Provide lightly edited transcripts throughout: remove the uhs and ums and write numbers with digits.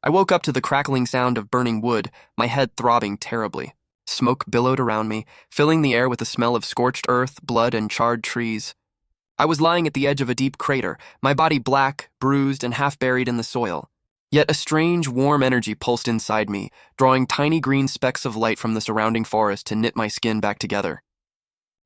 I woke up to the crackling sound of burning wood, my head throbbing terribly. Smoke billowed around me, filling the air with the smell of scorched earth, blood, and charred trees. I was lying at the edge of a deep crater, my body black, bruised, and half buried in the soil. Yet a strange, warm energy pulsed inside me, drawing tiny green specks of light from the surrounding forest to knit my skin back together.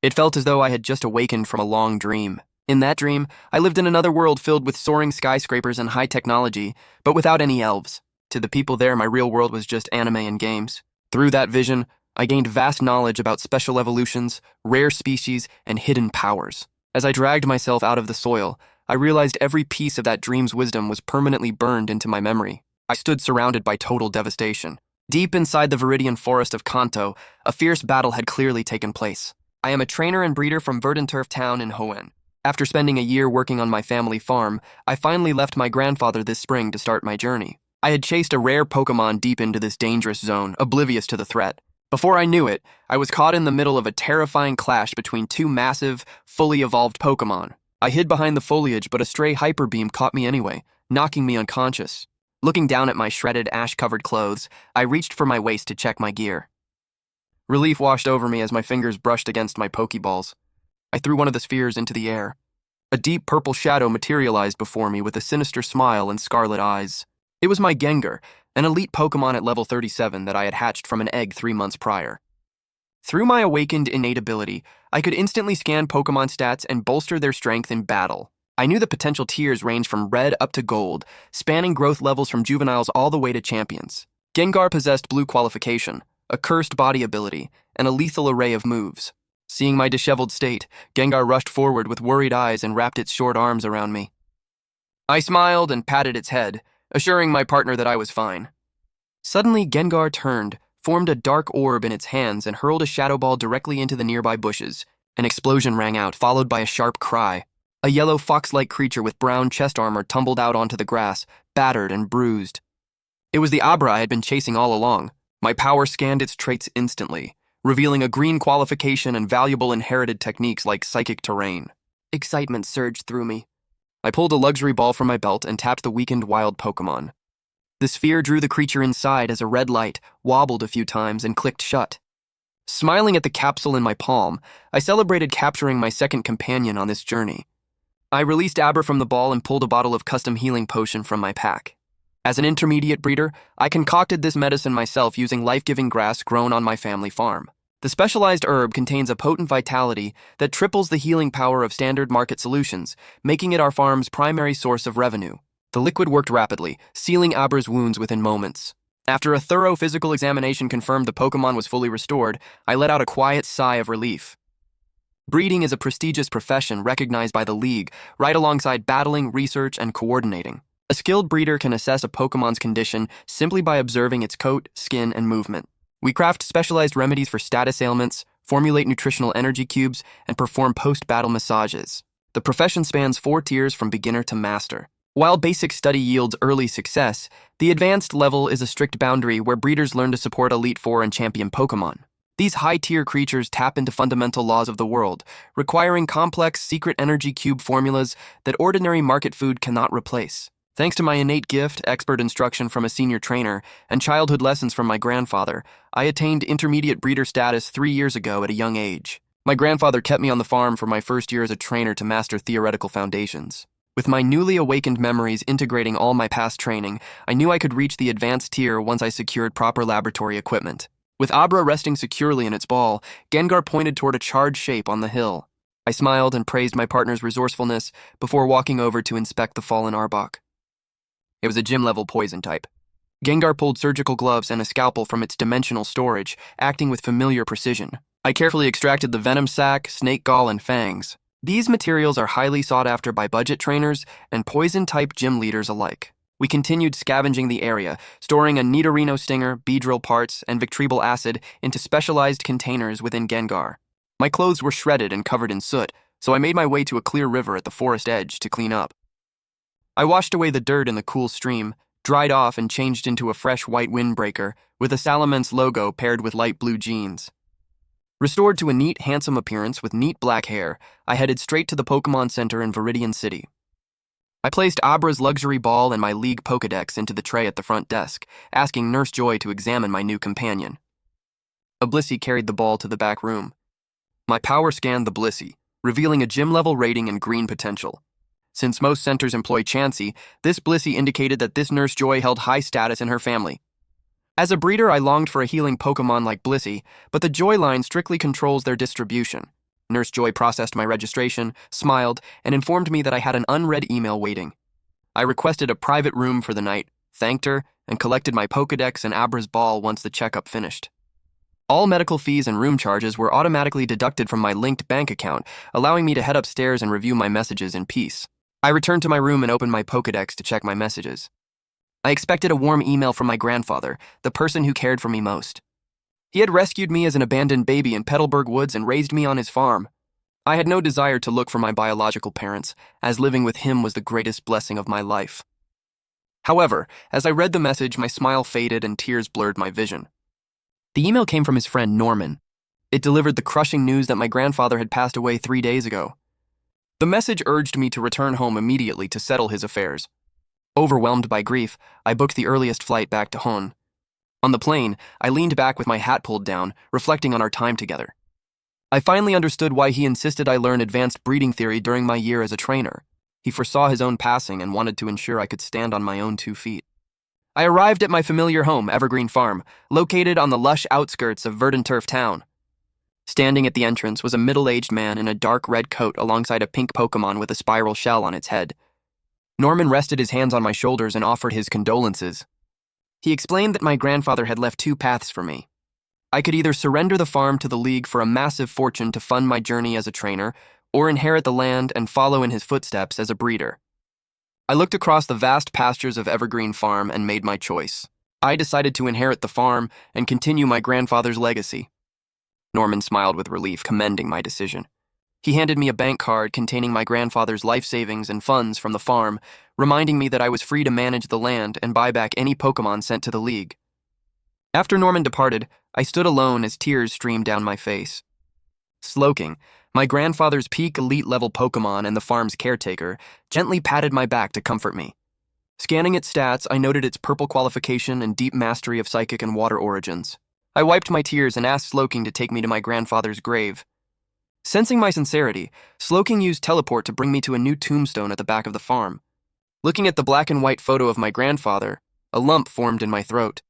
It felt as though I had just awakened from a long dream. In that dream, I lived in another world filled with soaring skyscrapers and high technology, but without any elves. To the people there, my real world was just anime and games. Through that vision, I gained vast knowledge about special evolutions, rare species, and hidden powers. As I dragged myself out of the soil, I realized every piece of that dream's wisdom was permanently burned into my memory. I stood surrounded by total devastation. Deep inside the Viridian forest of Kanto, a fierce battle had clearly taken place. I am a trainer and breeder from Verdanturf town in Hoenn. After spending a year working on my family farm, I finally left my grandfather this spring to start my journey. I had chased a rare Pokémon deep into this dangerous zone, oblivious to the threat. Before I knew it, I was caught in the middle of a terrifying clash between two massive, fully evolved Pokémon. I hid behind the foliage, but a stray hyper beam caught me anyway, knocking me unconscious. Looking down at my shredded, ash-covered clothes, I reached for my waist to check my gear. Relief washed over me as my fingers brushed against my Pokeballs. I threw one of the spheres into the air. A deep purple shadow materialized before me with a sinister smile and scarlet eyes. It was my Gengar, an elite Pokémon at level 37 that I had hatched from an egg 3 months prior. Through my awakened innate ability, I could instantly scan Pokémon stats and bolster their strength in battle. I knew the potential tiers ranged from red up to gold, spanning growth levels from juveniles all the way to champions. Gengar possessed blue qualification, a cursed body ability, and a lethal array of moves. Seeing my disheveled state, Gengar rushed forward with worried eyes and wrapped its short arms around me. I smiled and patted its head, assuring my partner that I was fine. Suddenly, Gengar turned, formed a dark orb in its hands, and hurled a shadow ball directly into the nearby bushes. An explosion rang out, followed by a sharp cry. A yellow fox-like creature with brown chest armor tumbled out onto the grass, battered and bruised. It was the Abra I had been chasing all along. My power scanned its traits instantly, revealing a green qualification and valuable inherited techniques like psychic terrain. Excitement surged through me. I pulled a luxury ball from my belt and tapped the weakened wild Pokémon. The sphere drew the creature inside as a red light wobbled a few times and clicked shut. Smiling at the capsule in my palm, I celebrated capturing my second companion on this journey. I released Abra from the ball and pulled a bottle of custom healing potion from my pack. As an intermediate breeder, I concocted this medicine myself using life-giving grass grown on my family farm. The specialized herb contains a potent vitality that triples the healing power of standard market solutions, making it our farm's primary source of revenue. The liquid worked rapidly, sealing Abra's wounds within moments. After a thorough physical examination confirmed the Pokémon was fully restored, I let out a quiet sigh of relief. Breeding is a prestigious profession recognized by the League, right alongside battling, research, and coordinating. A skilled breeder can assess a Pokémon's condition simply by observing its coat, skin, and movement. We craft specialized remedies for status ailments, formulate nutritional energy cubes, and perform post-battle massages. The profession spans 4 tiers from beginner to master. While basic study yields early success, the advanced level is a strict boundary where breeders learn to support Elite Four and champion Pokémon. These high-tier creatures tap into fundamental laws of the world, requiring complex, secret energy cube formulas that ordinary market food cannot replace. Thanks to my innate gift, expert instruction from a senior trainer, and childhood lessons from my grandfather, I attained intermediate breeder status 3 years ago at a young age. My grandfather kept me on the farm for my first year as a trainer to master theoretical foundations. With my newly awakened memories integrating all my past training, I knew I could reach the advanced tier once I secured proper laboratory equipment. With Abra resting securely in its ball, Gengar pointed toward a charred shape on the hill. I smiled and praised my partner's resourcefulness before walking over to inspect the fallen Arbok. It was a gym-level poison type. Gengar pulled surgical gloves and a scalpel from its dimensional storage, acting with familiar precision. I carefully extracted the venom sac, snake gall, and fangs. These materials are highly sought after by budget trainers and poison-type gym leaders alike. We continued scavenging the area, storing a Nidorino stinger, Beedrill parts, and Victreebal acid into specialized containers within Gengar. My clothes were shredded and covered in soot, so I made my way to a clear river at the forest edge to clean up. I washed away the dirt in the cool stream, dried off and changed into a fresh white windbreaker with a Salamence logo paired with light blue jeans. Restored to a neat, handsome appearance with neat black hair, I headed straight to the Pokémon Center in Viridian City. I placed Abra's luxury ball and my league Pokedex into the tray at the front desk, asking Nurse Joy to examine my new companion. Blissey carried the ball to the back room. My power scanned the Blissey, revealing a gym-level rating and green potential. Since most centers employ Chansey, this Blissey indicated that this Nurse Joy held high status in her family. As a breeder, I longed for a healing Pokemon like Blissey, but the Joy line strictly controls their distribution. Nurse Joy processed my registration, smiled, and informed me that I had an unread email waiting. I requested a private room for the night, thanked her, and collected my Pokedex and Abra's ball once the checkup finished. All medical fees and room charges were automatically deducted from my linked bank account, allowing me to head upstairs and review my messages in peace. I returned to my room and opened my Pokedex to check my messages. I expected a warm email from my grandfather, the person who cared for me most. He had rescued me as an abandoned baby in Petalburg Woods and raised me on his farm. I had no desire to look for my biological parents, as living with him was the greatest blessing of my life. However, as I read the message, my smile faded and tears blurred my vision. The email came from his friend Norman. It delivered the crushing news that my grandfather had passed away 3 days ago. The message urged me to return home immediately to settle his affairs. Overwhelmed by grief, I booked the earliest flight back to Hon. On the plane, I leaned back with my hat pulled down, reflecting on our time together. I finally understood why he insisted I learn advanced breeding theory during my year as a trainer. He foresaw his own passing and wanted to ensure I could stand on my own 2 feet. I arrived at my familiar home, Evergreen Farm, located on the lush outskirts of Verdant Turf Town. Standing at the entrance was a middle-aged man in a dark red coat alongside a pink Pokémon with a spiral shell on its head. Norman rested his hands on my shoulders and offered his condolences. He explained that my grandfather had left 2 paths for me. I could either surrender the farm to the League for a massive fortune to fund my journey as a trainer, or inherit the land and follow in his footsteps as a breeder. I looked across the vast pastures of Evergreen Farm and made my choice. I decided to inherit the farm and continue my grandfather's legacy. Norman smiled with relief, commending my decision. He handed me a bank card containing my grandfather's life savings and funds from the farm, reminding me that I was free to manage the land and buy back any Pokémon sent to the League. After Norman departed, I stood alone as tears streamed down my face. Slowking, my grandfather's peak elite-level Pokémon and the farm's caretaker, gently patted my back to comfort me. Scanning its stats, I noted its purple qualification and deep mastery of psychic and water origins. I wiped my tears and asked Slowking to take me to my grandfather's grave. Sensing my sincerity, Slowking used teleport to bring me to a new tombstone at the back of the farm. Looking at the black and white photo of my grandfather, a lump formed in my throat.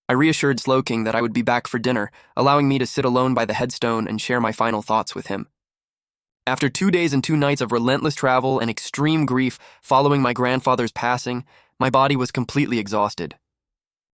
I reassured Slowking that I would be back for dinner, allowing me to sit alone by the headstone and share my final thoughts with him. After 2 days and 2 nights of relentless travel and extreme grief following my grandfather's passing, my body was completely exhausted.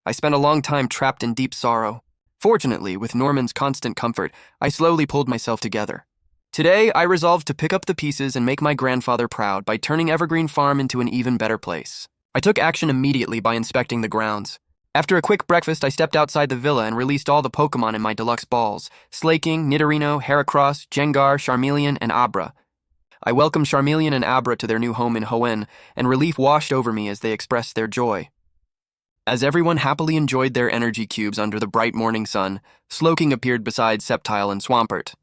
I spent a long time trapped in deep sorrow. Fortunately, with Norman's constant comfort, I slowly pulled myself together. Today, I resolved to pick up the pieces and make my grandfather proud by turning Evergreen Farm into an even better place. I took action immediately by inspecting the grounds. After a quick breakfast, I stepped outside the villa and released all the Pokémon in my deluxe balls: Slaking, Nidorino, Heracross, Gengar, Charmeleon, and Abra. I welcomed Charmeleon and Abra to their new home in Hoenn, and relief washed over me as they expressed their joy. As everyone happily enjoyed their energy cubes under the bright morning sun, Slowking appeared beside Sceptile and Swampert.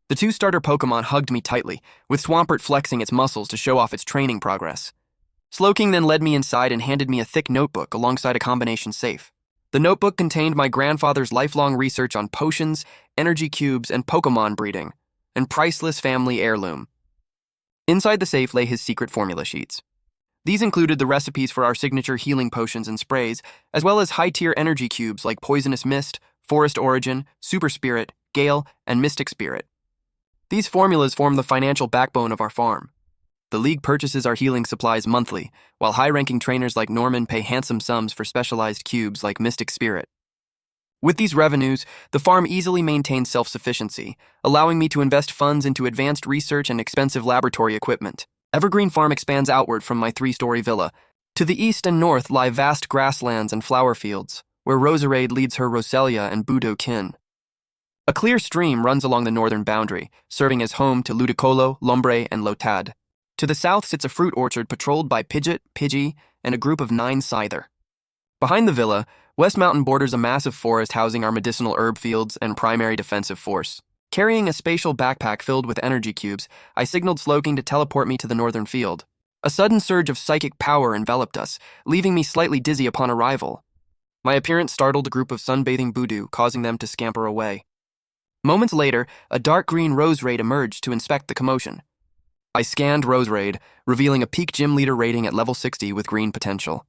The 2 starter Pokémon hugged me tightly, with Swampert flexing its muscles to show off its training progress. Slowking then led me inside and handed me a thick notebook alongside a combination safe. The notebook contained my grandfather's lifelong research on potions, energy cubes, and Pokémon breeding, and priceless family heirloom. Inside the safe lay his secret formula sheets. These included the recipes for our signature healing potions and sprays, as well as high-tier energy cubes like Poisonous Mist, Forest Origin, Super Spirit, Gale, and Mystic Spirit. These formulas form the financial backbone of our farm. The League purchases our healing supplies monthly, while high-ranking trainers like Norman pay handsome sums for specialized cubes like Mystic Spirit. With these revenues, the farm easily maintains self-sufficiency, allowing me to invest funds into advanced research and expensive laboratory equipment. Evergreen Farm expands outward from my 3-story villa. To the east and north lie vast grasslands and flower fields, where Roserade leads her Roselia and Budokin. A clear stream runs along the northern boundary, serving as home to Ludicolo, Lombre, and Lotad. To the south sits a fruit orchard patrolled by Pidgeot, Pidgey, and a group of 9 Scyther. Behind the villa, West Mountain borders a massive forest housing our medicinal herb fields and primary defensive force. Carrying a spatial backpack filled with energy cubes, I signaled Slowking to teleport me to the northern field. A sudden surge of psychic power enveloped us, leaving me slightly dizzy upon arrival. My appearance startled a group of sunbathing Budu, causing them to scamper away. Moments later, a dark green Rose Raid emerged to inspect the commotion. I scanned Rose Raid, revealing a peak gym leader rating at level 60 with green potential.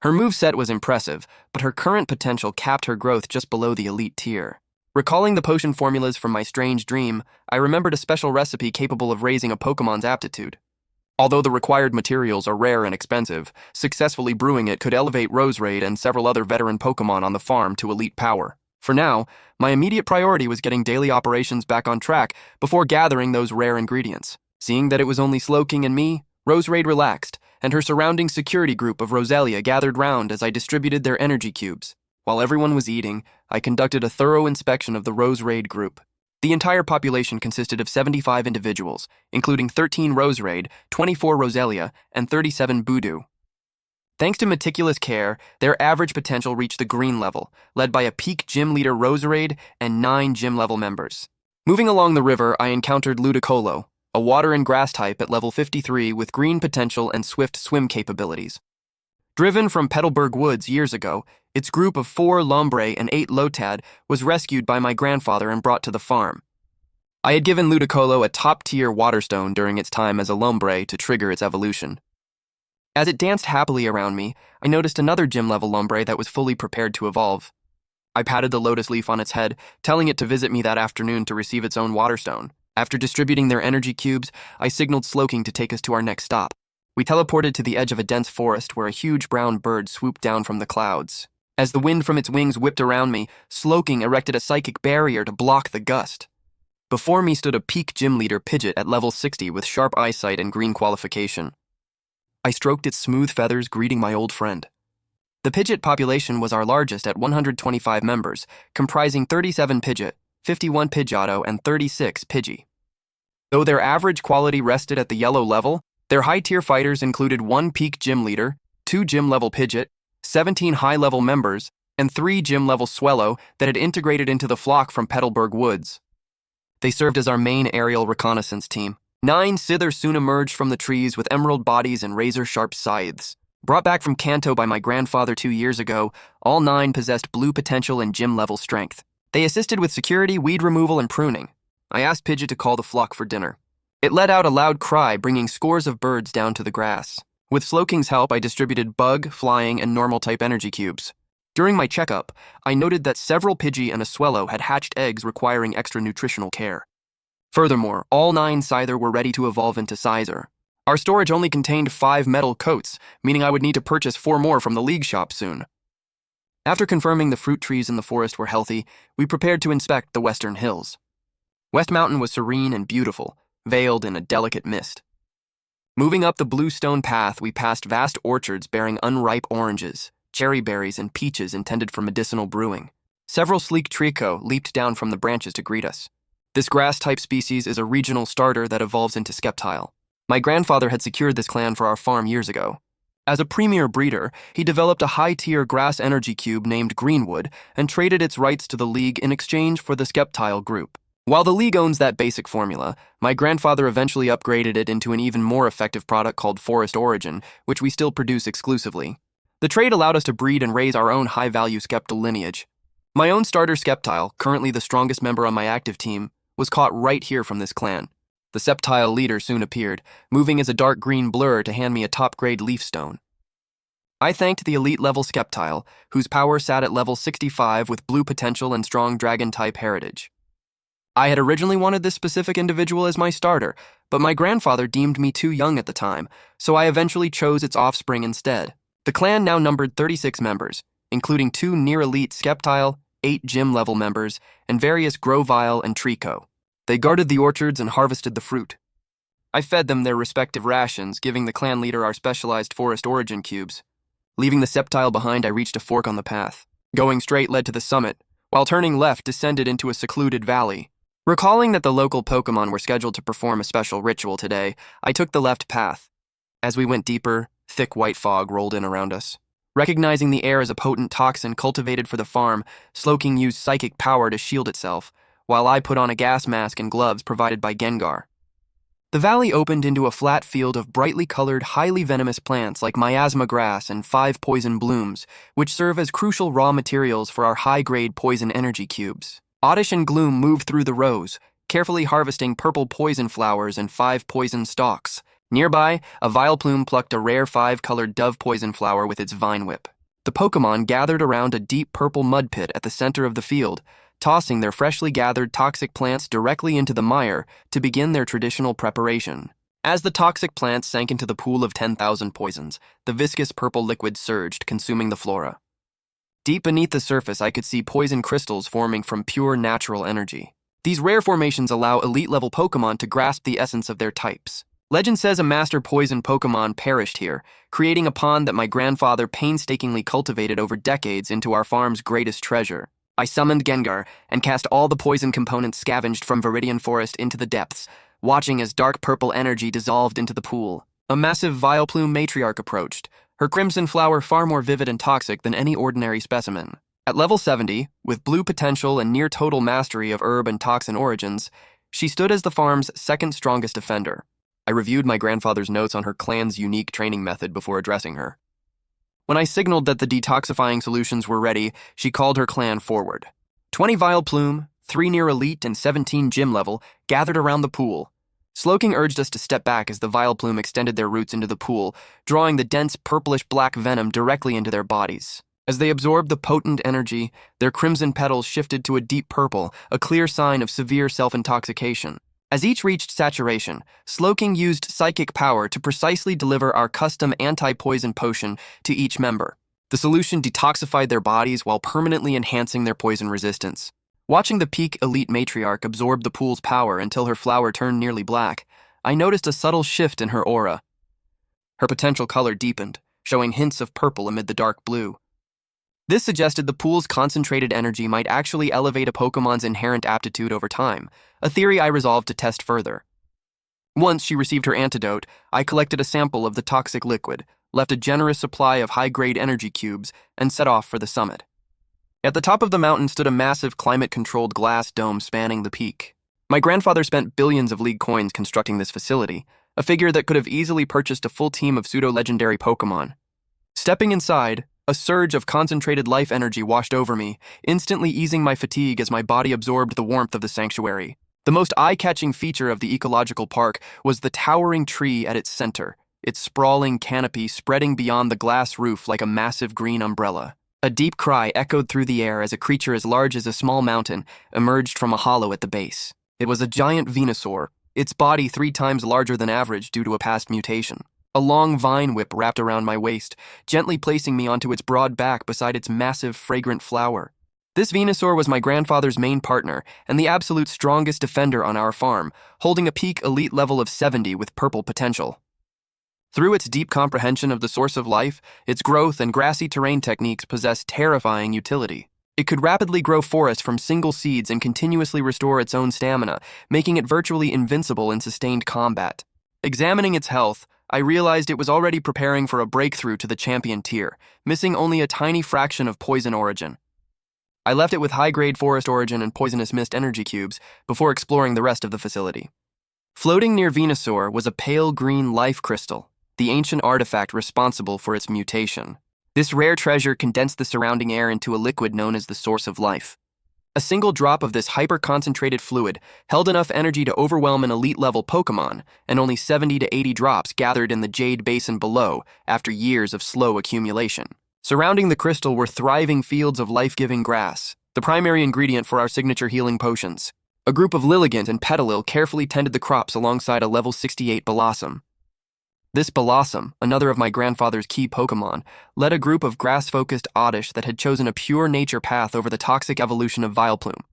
Her moveset was impressive, but her current potential capped her growth just below the elite tier. Recalling the potion formulas from my strange dream, I remembered a special recipe capable of raising a Pokemon's aptitude. Although the required materials are rare and expensive, successfully brewing it could elevate Rose Raid and several other veteran Pokemon on the farm to elite power. For now, my immediate priority was getting daily operations back on track before gathering those rare ingredients. Seeing that it was only Slowking and me, Rose Raid relaxed, and her surrounding security group of Roselia gathered round as I distributed their energy cubes. While everyone was eating, I conducted a thorough inspection of the Rose Raid group. The entire population consisted of 75 individuals, including 13 Rose Raid, 24 Roselia, and 37 Budu. Thanks to meticulous care, their average potential reached the green level, led by a peak gym leader Rose Raid and 9 gym level members. Moving along the river, I encountered Ludicolo, a water and grass type at level 53 with green potential and swift swim capabilities. Driven from Petalburg Woods years ago, its group of 4 Lombre and 8 Lotad was rescued by my grandfather and brought to the farm. I had given Ludicolo a top-tier waterstone during its time as a Lombre to trigger its evolution. As it danced happily around me, I noticed another gym-level Lombre that was fully prepared to evolve. I patted the lotus leaf on its head, telling it to visit me that afternoon to receive its own waterstone. After distributing their energy cubes, I signaled Slowking to take us to our next stop. We teleported to the edge of a dense forest where a huge brown bird swooped down from the clouds. As the wind from its wings whipped around me, Slowking erected a psychic barrier to block the gust. Before me stood a peak gym leader Pidgeot at level 60 with sharp eyesight and green qualification. I stroked its smooth feathers, greeting my old friend. The Pidgeot population was our largest at 125 members, comprising 37 Pidgeot, 51 Pidgeotto, and 36 Pidgey. Though their average quality rested at the yellow level, their high-tier fighters included 1 peak gym leader, 2 gym-level Pidgeot, 17 high-level members, and 3 gym-level Swellow that had integrated into the flock from Petalburg Woods. They served as our main aerial reconnaissance team. 9 Scyther soon emerged from the trees with emerald bodies and razor-sharp scythes. Brought back from Kanto by my grandfather 2 years ago, all 9 possessed blue potential and gym-level strength. They assisted with security, weed removal, and pruning. I asked Pidgeot to call the flock for dinner. It let out a loud cry, bringing scores of birds down to the grass. With Slowking's help, I distributed bug, flying, and normal-type energy cubes. During my checkup, I noted that several Pidgey and a Swellow had hatched eggs requiring extra nutritional care. Furthermore, all 9 Scyther were ready to evolve into Scyther. Our storage only contained 5 metal coats, meaning I would need to purchase 4 more from the league shop soon. After confirming the fruit trees in the forest were healthy, we prepared to inspect the western hills. West Mountain was serene and beautiful, veiled in a delicate mist. Moving up the blue stone path, we passed vast orchards bearing unripe oranges, cherry berries, and peaches intended for medicinal brewing. Several sleek trico leaped down from the branches to greet us. This grass-type species is a regional starter that evolves into Sceptile. My grandfather had secured this clan for our farm years ago. As a premier breeder, he developed a high-tier grass energy cube named Greenwood and traded its rights to the League in exchange for the Sceptile group. While the League owns that basic formula, my grandfather eventually upgraded it into an even more effective product called Forest Origin, which we still produce exclusively. The trade allowed us to breed and raise our own high-value Sceptile lineage. My own starter Sceptile, currently the strongest member on my active team, was caught right here from this clan. The Sceptile leader soon appeared, moving as a dark green blur to hand me a top-grade leaf stone. I thanked the elite-level Sceptile, whose power sat at level 65 with blue potential and strong dragon-type heritage. I had originally wanted this specific individual as my starter, but my grandfather deemed me too young at the time, so I eventually chose its offspring instead. The clan now numbered 36 members, including 2 near-elite Sceptile, 8 gym-level members, and various Grovile and Trico. They guarded the orchards and harvested the fruit. I fed them their respective rations, giving the clan leader our specialized Forest Origin cubes. Leaving the Sceptile behind, I reached a fork on the path. Going straight led to the summit, while turning left descended into a secluded valley. Recalling that the local Pokémon were scheduled to perform a special ritual today, I took the left path. As we went deeper, thick white fog rolled in around us. Recognizing the air as a potent toxin cultivated for the farm, Slowking used psychic power to shield itself, while I put on a gas mask and gloves provided by Gengar. The valley opened into a flat field of brightly colored, highly venomous plants like miasma grass and 5 poison blooms, which serve as crucial raw materials for our high-grade poison energy cubes. Oddish and Gloom moved through the rows, carefully harvesting purple poison flowers and 5 poison stalks. Nearby, a Vileplume plucked a rare 5-colored dove poison flower with its vine whip. The Pokémon gathered around a deep purple mud pit at the center of the field, tossing their freshly gathered toxic plants directly into the mire to begin their traditional preparation. As the toxic plants sank into the pool of 10,000 poisons, the viscous purple liquid surged, consuming the flora. Deep beneath the surface, I could see poison crystals forming from pure natural energy. These rare formations allow elite-level Pokémon to grasp the essence of their types. Legend says a master poison Pokémon perished here, creating a pond that my grandfather painstakingly cultivated over decades into our farm's greatest treasure. I summoned Gengar and cast all the poison components scavenged from Viridian Forest into the depths, watching as dark purple energy dissolved into the pool. A massive Vileplume matriarch approached, her crimson flower far more vivid and toxic than any ordinary specimen. At level 70, with blue potential and near-total mastery of herb and toxin origins, she stood as the farm's second strongest defender. I reviewed my grandfather's notes on her clan's unique training method before addressing her. When I signaled that the detoxifying solutions were ready, she called her clan forward. 20 Vileplume, 3 near elite and 17 gym level, gathered around the pool. Slowking urged us to step back as the Vileplume extended their roots into the pool, drawing the dense purplish-black venom directly into their bodies. As they absorbed the potent energy, their crimson petals shifted to a deep purple, a clear sign of severe self-intoxication. As each reached saturation, Slowking used psychic power to precisely deliver our custom anti-poison potion to each member. The solution detoxified their bodies while permanently enhancing their poison resistance. Watching the peak elite matriarch absorb the pool's power until her flower turned nearly black, I noticed a subtle shift in her aura. Her potential color deepened, showing hints of purple amid the dark blue. This suggested the pool's concentrated energy might actually elevate a Pokémon's inherent aptitude over time, a theory I resolved to test further. Once she received her antidote, I collected a sample of the toxic liquid, left a generous supply of high-grade energy cubes, and set off for the summit. At the top of the mountain stood a massive climate-controlled glass dome spanning the peak. My grandfather spent billions of League coins constructing this facility, a figure that could have easily purchased a full team of pseudo-legendary Pokémon. Stepping inside, a surge of concentrated life energy washed over me, instantly easing my fatigue as my body absorbed the warmth of the sanctuary. The most eye-catching feature of the ecological park was the towering tree at its center, its sprawling canopy spreading beyond the glass roof like a massive green umbrella. A deep cry echoed through the air as a creature as large as a small mountain emerged from a hollow at the base. It was a giant Venusaur, its body 3 times larger than average due to a past mutation. A long vine whip wrapped around my waist, gently placing me onto its broad back beside its massive, fragrant flower. This Venusaur was my grandfather's main partner and the absolute strongest defender on our farm, holding a peak elite level of 70 with purple potential. Through its deep comprehension of the source of life, its growth and grassy terrain techniques possessed terrifying utility. It could rapidly grow forests from single seeds and continuously restore its own stamina, making it virtually invincible in sustained combat. Examining its health, I realized it was already preparing for a breakthrough to the champion tier, missing only a tiny fraction of poison origin. I left it with high-grade forest origin and poisonous mist energy cubes before exploring the rest of the facility. Floating near Venusaur was a pale green life crystal, the ancient artifact responsible for its mutation. This rare treasure condensed the surrounding air into a liquid known as the source of life. A single drop of this hyper-concentrated fluid held enough energy to overwhelm an elite-level Pokémon, and only 70 to 80 drops gathered in the Jade Basin below after years of slow accumulation. Surrounding the crystal were thriving fields of life-giving grass, the primary ingredient for our signature healing potions. A group of Lilligant and Petalil carefully tended the crops alongside a level 68 Blossom. This Blossom, another of my grandfather's key Pokémon, led a group of grass-focused Oddish that had chosen a pure nature path over the toxic evolution of Vileplume.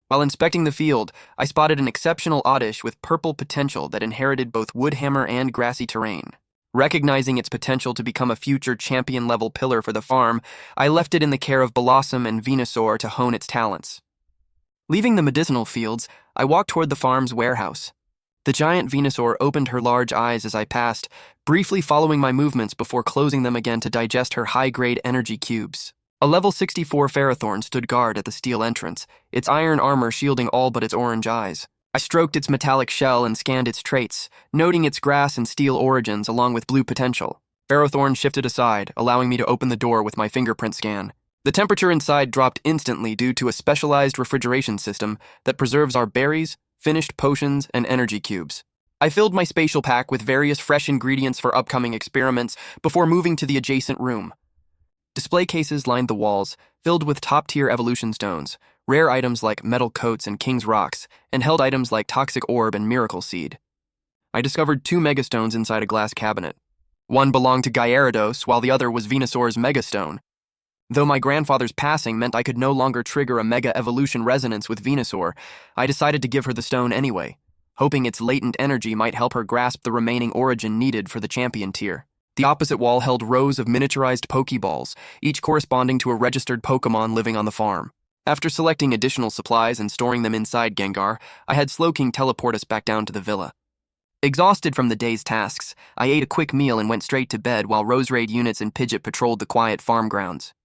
While inspecting the field, I spotted an exceptional Oddish with purple potential that inherited both woodhammer and grassy terrain. Recognizing its potential to become a future champion-level pillar for the farm, I left it in the care of Blossom and Venusaur to hone its talents. Leaving the medicinal fields, I walked toward the farm's warehouse. The giant Venusaur opened her large eyes as I passed, briefly following my movements before closing them again to digest her high-grade energy cubes. A level 64 Ferrothorn stood guard at the steel entrance, its iron armor shielding all but its orange eyes. I stroked its metallic shell and scanned its traits, noting its grass and steel origins along with blue potential. Ferrothorn shifted aside, allowing me to open the door with my fingerprint scan. The temperature inside dropped instantly due to a specialized refrigeration system that preserves our berries, finished potions, and energy cubes. I filled my spatial pack with various fresh ingredients for upcoming experiments before moving to the adjacent room. Display cases lined the walls, filled with top-tier evolution stones, rare items like metal coats and king's rocks, and held items like toxic orb and miracle seed. I discovered 2 megastones inside a glass cabinet. One belonged to Gyarados, while the other was Venusaur's megastone. Though my grandfather's passing meant I could no longer trigger a mega evolution resonance with Venusaur, I decided to give her the stone anyway, hoping its latent energy might help her grasp the remaining origin needed for the champion tier. The opposite wall held rows of miniaturized Pokeballs, each corresponding to a registered Pokémon living on the farm. After selecting additional supplies and storing them inside Gengar, I had Slowking teleport us back down to the villa. Exhausted from the day's tasks, I ate a quick meal and went straight to bed while Roseraid units and Pidgeot patrolled the quiet farm grounds.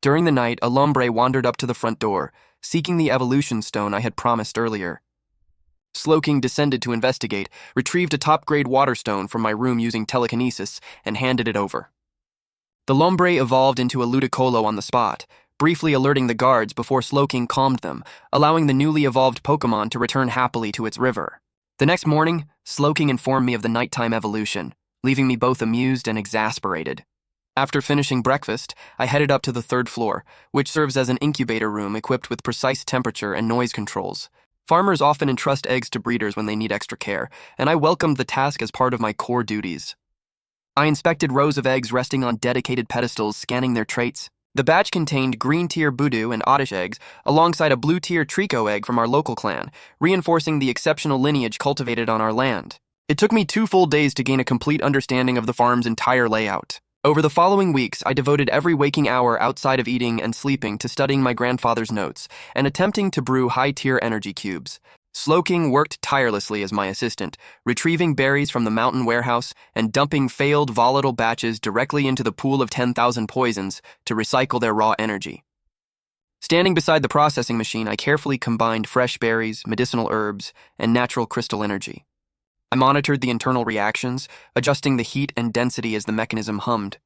During the night, a Lombre wandered up to the front door, seeking the evolution stone I had promised earlier. Slowking descended to investigate, retrieved a top-grade water stone from my room using telekinesis, and handed it over. The Lombre evolved into a Ludicolo on the spot, briefly alerting the guards before Slowking calmed them, allowing the newly evolved Pokémon to return happily to its river. The next morning, Slowking informed me of the nighttime evolution, leaving me both amused and exasperated. After finishing breakfast, I headed up to the 3rd floor, which serves as an incubator room equipped with precise temperature and noise controls. Farmers often entrust eggs to breeders when they need extra care, and I welcomed the task as part of my core duties. I inspected rows of eggs resting on dedicated pedestals, scanning their traits. The batch contained green-tier Budu and Oddish eggs, alongside a blue-tier Trico egg from our local clan, reinforcing the exceptional lineage cultivated on our land. It took me 2 full days to gain a complete understanding of the farm's entire layout. Over the following weeks, I devoted every waking hour outside of eating and sleeping to studying my grandfather's notes and attempting to brew high-tier energy cubes. Slowking worked tirelessly as my assistant, retrieving berries from the mountain warehouse and dumping failed volatile batches directly into the pool of 10,000 poisons to recycle their raw energy. Standing beside the processing machine, I carefully combined fresh berries, medicinal herbs, and natural crystal energy. I monitored the internal reactions, adjusting the heat and density as the mechanism hummed.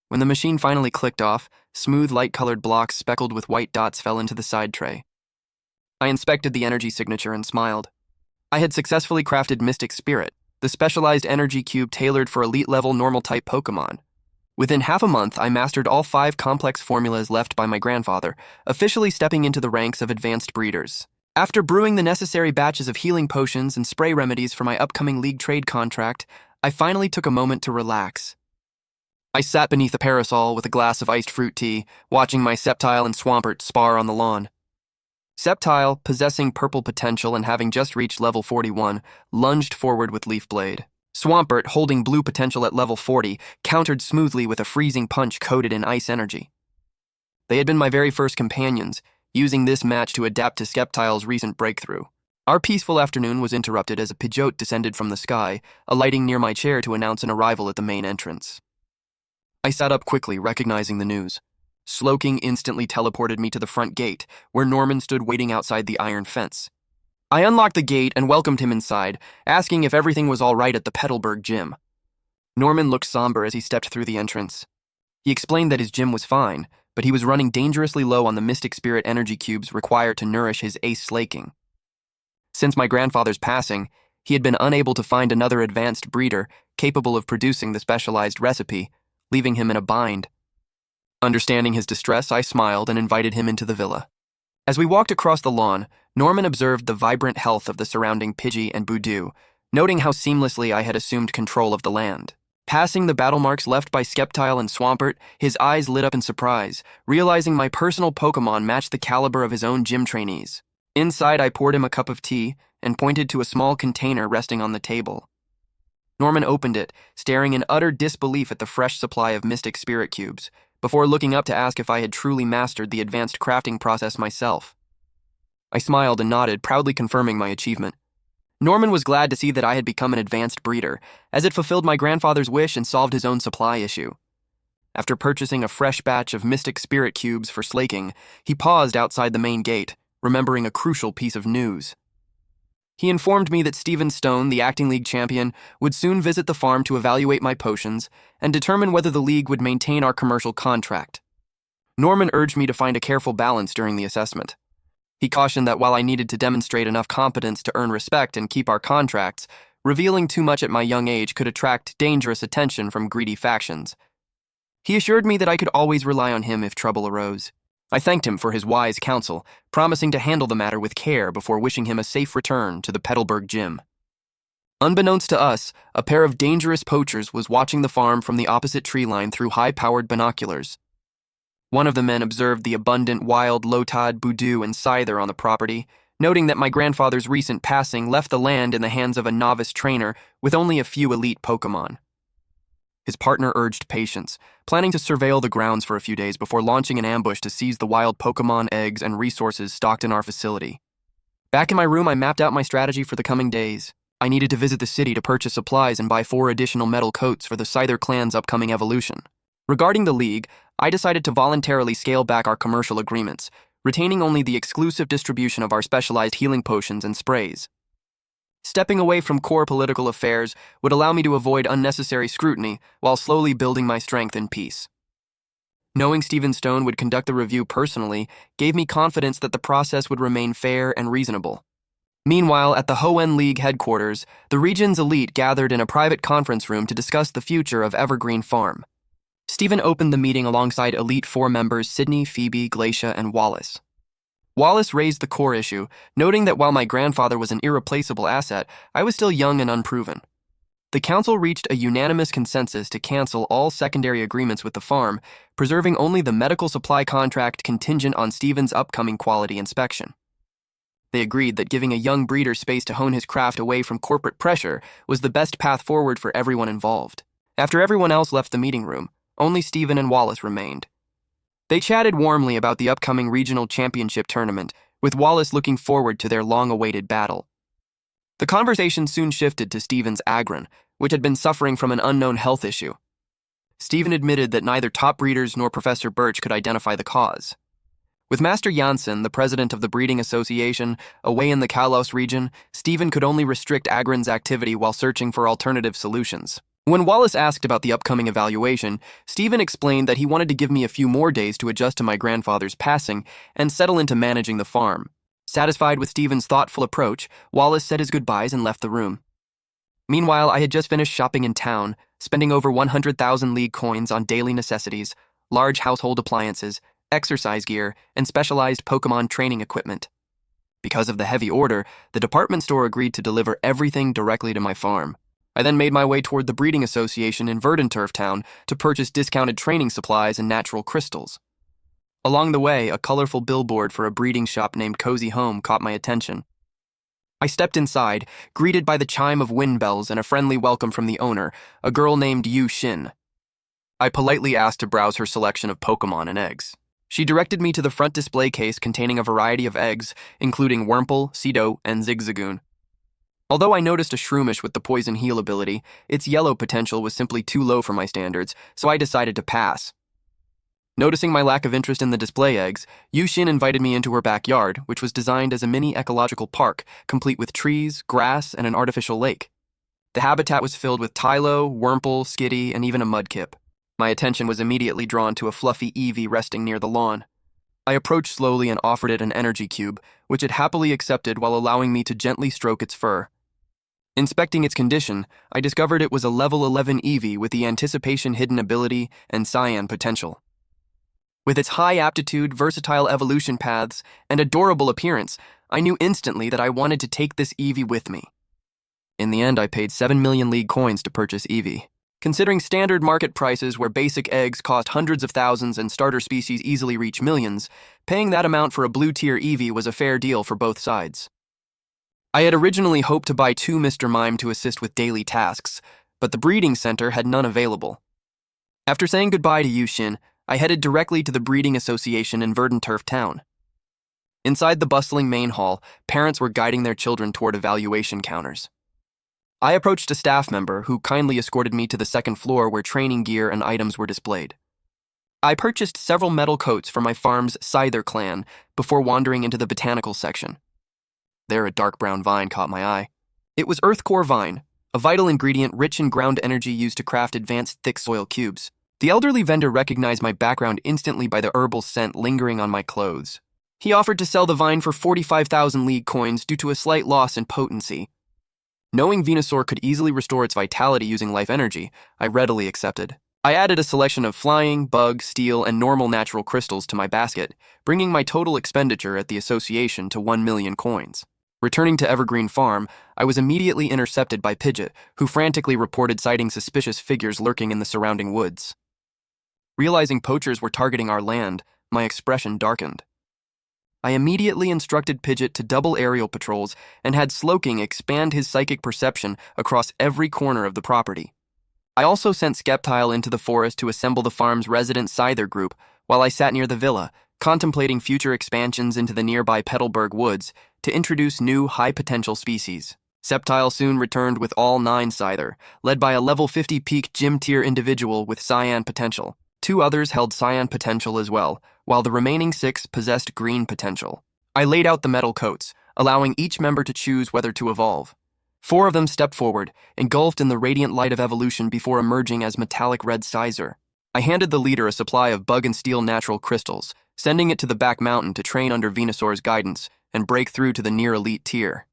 When the machine finally clicked off, smooth light-colored blocks speckled with white dots fell into the side tray. I inspected the energy signature and smiled. I had successfully crafted Mystic Spirit, the specialized energy cube tailored for elite-level normal-type Pokémon. Within half a month, I mastered all 5 complex formulas left by my grandfather, officially stepping into the ranks of advanced breeders. After brewing the necessary batches of healing potions and spray remedies for my upcoming league trade contract, I finally took a moment to relax. I sat beneath a parasol with a glass of iced fruit tea, watching my Sceptile and Swampert spar on the lawn. Sceptile, possessing purple potential and having just reached level 41, lunged forward with Leaf Blade. Swampert, holding blue potential at level 40, countered smoothly with a freezing punch coated in ice energy. They had been my very first companions, using this match to adapt to Sceptile's recent breakthrough. Our peaceful afternoon was interrupted as a Pidgeot descended from the sky, alighting near my chair to announce an arrival at the main entrance. I sat up quickly, recognizing the news. Slowking instantly teleported me to the front gate, where Norman stood waiting outside the iron fence. I unlocked the gate and welcomed him inside, asking if everything was all right at the Petalburg gym. Norman looked somber as he stepped through the entrance. He explained that his gym was fine, but he was running dangerously low on the Mystic Spirit energy cubes required to nourish his ace Slaking. Since my grandfather's passing, he had been unable to find another advanced breeder capable of producing the specialized recipe, leaving him in a bind. Understanding his distress, I smiled and invited him into the villa. As we walked across the lawn, Norman observed the vibrant health of the surrounding Pidgey and Budu, noting how seamlessly I had assumed control of the land. Passing the battle marks left by Sceptile and Swampert, his eyes lit up in surprise, realizing my personal Pokémon matched the caliber of his own gym trainees. Inside, I poured him a cup of tea and pointed to a small container resting on the table. Norman opened it, staring in utter disbelief at the fresh supply of Mystic Spirit cubes, before looking up to ask if I had truly mastered the advanced crafting process myself. I smiled and nodded, proudly confirming my achievement. Norman was glad to see that I had become an advanced breeder, as it fulfilled my grandfather's wish and solved his own supply issue. After purchasing a fresh batch of Mystic Spirit cubes for Slaking, he paused outside the main gate, remembering a crucial piece of news. He informed me that Stephen Stone, the acting league champion, would soon visit the farm to evaluate my potions and determine whether the league would maintain our commercial contract. Norman urged me to find a careful balance during the assessment. He cautioned that while I needed to demonstrate enough competence to earn respect and keep our contracts, revealing too much at my young age could attract dangerous attention from greedy factions. He assured me that I could always rely on him if trouble arose. I thanked him for his wise counsel, promising to handle the matter with care before wishing him a safe return to the Petalburg gym. Unbeknownst to us, a pair of dangerous poachers was watching the farm from the opposite tree line through high-powered binoculars. One of the men observed the abundant wild lotad, boudou, and scyther on the property, noting that my grandfather's recent passing left the land in the hands of a novice trainer with only a few elite Pokémon. His partner urged patience, planning to surveil the grounds for a few days before launching an ambush to seize the wild Pokémon eggs and resources stocked in our facility. Back in my room, I mapped out my strategy for the coming days. I needed to visit the city to purchase supplies and buy 4 additional metal coats for the Scyther clan's upcoming evolution. Regarding the League, I decided to voluntarily scale back our commercial agreements, retaining only the exclusive distribution of our specialized healing potions and sprays. Stepping away from core political affairs would allow me to avoid unnecessary scrutiny while slowly building my strength and peace. Knowing Stephen Stone would conduct the review personally gave me confidence that the process would remain fair and reasonable. Meanwhile, at the Hoenn League headquarters, the region's elite gathered in a private conference room to discuss the future of Evergreen Farm. Stephen opened the meeting alongside Elite Four members Sydney, Phoebe, Glacia, and Wallace. Wallace raised the core issue, noting that while my grandfather was an irreplaceable asset, I was still young and unproven. The council reached a unanimous consensus to cancel all secondary agreements with the farm, preserving only the medical supply contract contingent on Stephen's upcoming quality inspection. They agreed that giving a young breeder space to hone his craft away from corporate pressure was the best path forward for everyone involved. After everyone else left the meeting room, only Stephen and Wallace remained. They chatted warmly about the upcoming regional championship tournament, with Wallace looking forward to their long-awaited battle. The conversation soon shifted to Stephen's Agron, which had been suffering from an unknown health issue. Stephen admitted that neither top breeders nor Professor Birch could identify the cause. With Master Janssen, the president of the Breeding Association, away in the Kalos region, Stephen could only restrict Agron's activity while searching for alternative solutions. When Wallace asked about the upcoming evaluation, Stephen explained that he wanted to give me a few more days to adjust to my grandfather's passing and settle into managing the farm. Satisfied with Stephen's thoughtful approach, Wallace said his goodbyes and left the room. Meanwhile, I had just finished shopping in town, spending over 100,000 League coins on daily necessities, large household appliances, exercise gear, and specialized Pokémon training equipment. Because of the heavy order, the department store agreed to deliver everything directly to my farm. I then made my way toward the Breeding Association in Verdanturf Town to purchase discounted training supplies and natural crystals. Along the way, a colorful billboard for a breeding shop named Cozy Home caught my attention. I stepped inside, greeted by the chime of wind bells and a friendly welcome from the owner, a girl named Yu Xin. I politely asked to browse her selection of Pokémon and eggs. She directed me to the front display case containing a variety of eggs, including Wurmple, Seedo, and Zigzagoon. Although I noticed a Shroomish with the Poison Heal ability, its yellow potential was simply too low for my standards, so I decided to pass. Noticing my lack of interest in the display eggs, Yu Xin invited me into her backyard, which was designed as a mini ecological park, complete with trees, grass, and an artificial lake. The habitat was filled with Tylo, Wurmple, Skitty, and even a Mudkip. My attention was immediately drawn to a fluffy Eevee resting near the lawn. I approached slowly and offered it an energy cube, which it happily accepted while allowing me to gently stroke its fur. Inspecting its condition, I discovered it was a level 11 Eevee with the Anticipation Hidden ability and Cyan potential. With its high aptitude, versatile evolution paths, and adorable appearance, I knew instantly that I wanted to take this Eevee with me. In the end, I paid 7 million League coins to purchase Eevee. Considering standard market prices where basic eggs cost hundreds of thousands and starter species easily reach millions, paying that amount for a blue-tier Eevee was a fair deal for both sides. I had originally hoped to buy 2 Mr. Mime to assist with daily tasks, but the breeding center had none available. After saying goodbye to Yu Xin, I headed directly to the Breeding Association in Verdanturf Town. Inside the bustling main hall, parents were guiding their children toward evaluation counters. I approached a staff member who kindly escorted me to the second floor where training gear and items were displayed. I purchased several metal coats for my farm's Scyther clan before wandering into the botanical section. There, a dark brown vine caught my eye. It was Earth Core Vine, a vital ingredient rich in ground energy used to craft advanced thick soil cubes. The elderly vendor recognized my background instantly by the herbal scent lingering on my clothes. He offered to sell the vine for 45,000 league coins due to a slight loss in potency. Knowing Venusaur could easily restore its vitality using life energy, I readily accepted. I added a selection of flying, bug, steel, and normal natural crystals to my basket, bringing my total expenditure at the association to 1 million coins. Returning to Evergreen Farm, I was immediately intercepted by Pidgeot, who frantically reported sighting suspicious figures lurking in the surrounding woods. Realizing poachers were targeting our land, my expression darkened. I immediately instructed Pidgeot to double aerial patrols and had Slowking expand his psychic perception across every corner of the property. I also sent Skeptile into the forest to assemble the farm's resident Scyther group while I sat near the villa, contemplating future expansions into the nearby Petalburg woods to introduce new high-potential species. Sceptile soon returned with all 9 Scyther, led by a level 50 peak gym tier individual with Cyan potential. 2 others held Cyan potential as well, while the remaining 6 possessed green potential. I laid out the metal coats, allowing each member to choose whether to evolve. 4 of them stepped forward, engulfed in the radiant light of evolution before emerging as metallic red Scyther. I handed the leader a supply of bug and steel natural crystals, sending it to the back mountain to train under Venusaur's guidance and break through to the near elite tier.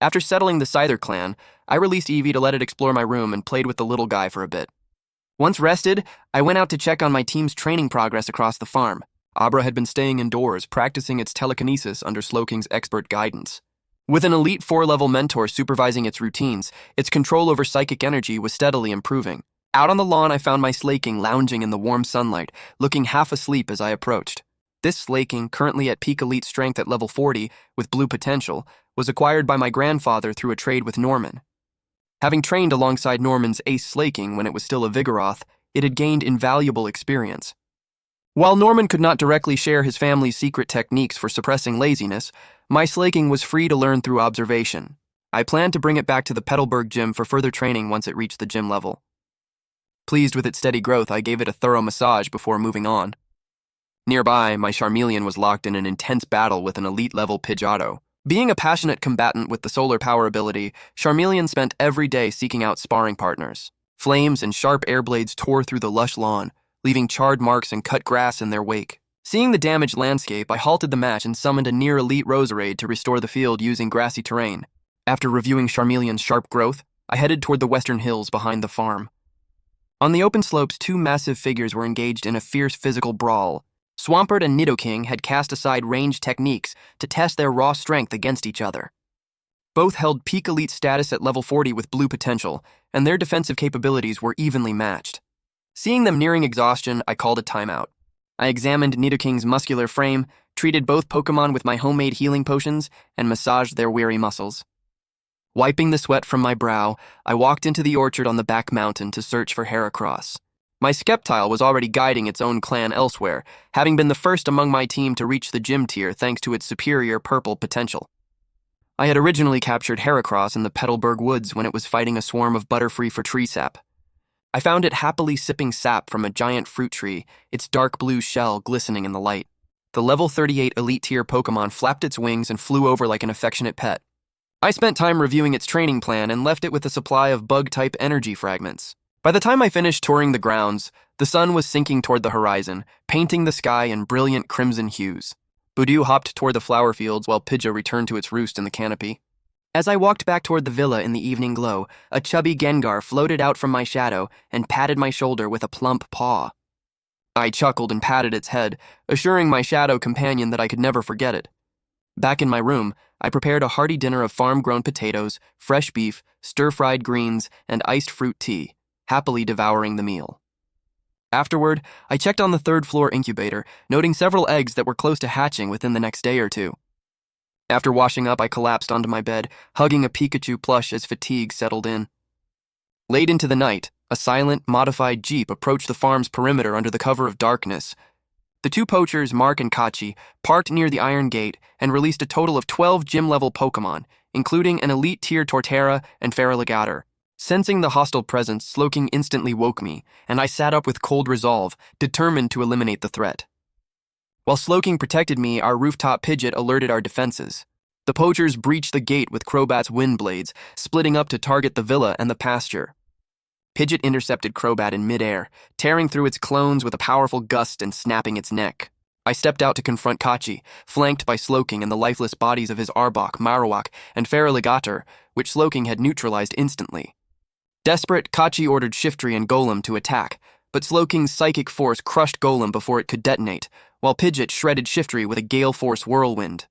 After settling the Scyther clan, I released Eevee to let it explore my room and played with the little guy for a bit. Once rested, I went out to check on my team's training progress across the farm. Abra had been staying indoors, practicing its telekinesis under Slowking's expert guidance. With an elite 4-level mentor supervising its routines, its control over psychic energy was steadily improving. Out on the lawn, I found my Slaking lounging in the warm sunlight, looking half asleep as I approached. This Slaking, currently at peak elite strength at level 40, with blue potential, was acquired by my grandfather through a trade with Norman. Having trained alongside Norman's ace Slaking when it was still a Vigoroth, it had gained invaluable experience. While Norman could not directly share his family's secret techniques for suppressing laziness, my Slaking was free to learn through observation. I planned to bring it back to the Petalburg gym for further training once it reached the gym level. Pleased with its steady growth, I gave it a thorough massage before moving on. Nearby, my Charmeleon was locked in an intense battle with an elite-level Pidgeotto. Being a passionate combatant with the solar power ability, Charmeleon spent every day seeking out sparring partners. Flames and sharp air blades tore through the lush lawn, leaving charred marks and cut grass in their wake. Seeing the damaged landscape, I halted the match and summoned a near-elite Roserade to restore the field using grassy terrain. After reviewing Charmeleon's sharp growth, I headed toward the western hills behind the farm. On the open slopes, 2 massive figures were engaged in a fierce physical brawl. Swampert and Nidoking had cast aside ranged techniques to test their raw strength against each other. Both held peak elite status at level 40 with blue potential, and their defensive capabilities were evenly matched. Seeing them nearing exhaustion, I called a timeout. I examined Nidoking's muscular frame, treated both Pokémon with my homemade healing potions, and massaged their weary muscles. Wiping the sweat from my brow, I walked into the orchard on the back mountain to search for Heracross. My Skeptile was already guiding its own clan elsewhere, having been the first among my team to reach the gym tier thanks to its superior purple potential. I had originally captured Heracross in the Petalburg woods when it was fighting a swarm of Butterfree for tree sap. I found it happily sipping sap from a giant fruit tree, its dark blue shell glistening in the light. The level 38 elite tier Pokémon flapped its wings and flew over like an affectionate pet. I spent time reviewing its training plan and left it with a supply of bug-type energy fragments. By the time I finished touring the grounds, the sun was sinking toward the horizon, painting the sky in brilliant crimson hues. Budew hopped toward the flower fields while Pidgeot returned to its roost in the canopy. As I walked back toward the villa in the evening glow, a chubby Gengar floated out from my shadow and patted my shoulder with a plump paw. I chuckled and patted its head, assuring my shadow companion that I could never forget it. Back in my room, I prepared a hearty dinner of farm-grown potatoes, fresh beef, stir-fried greens, and iced fruit tea, happily devouring the meal. Afterward, I checked on the third-floor incubator, noting several eggs that were close to hatching within the next day or 2. After washing up, I collapsed onto my bed, hugging a Pikachu plush as fatigue settled in. Late into the night, a silent, modified Jeep approached the farm's perimeter under the cover of darkness. The 2 poachers, Mark and Kachi, parked near the iron gate and released a total of 12 gym-level Pokémon, including an elite-tier Torterra and Feraligatr. Sensing the hostile presence, Slowking instantly woke me, and I sat up with cold resolve, determined to eliminate the threat. While Slowking protected me, our rooftop Pidgeot alerted our defenses. The poachers breached the gate with Crobat's wind blades, splitting up to target the villa and the pasture. Pidgeot intercepted Crobat in midair, tearing through its clones with a powerful gust and snapping its neck. I stepped out to confront Kachi, flanked by Slowking and the lifeless bodies of his Arbok, Marowak, and Feraligator, which Slowking had neutralized instantly. Desperate, Kachi ordered Shiftry and Golem to attack, but Slowking's psychic force crushed Golem before it could detonate, while Pidgeot shredded Shiftry with a Gale Force whirlwind.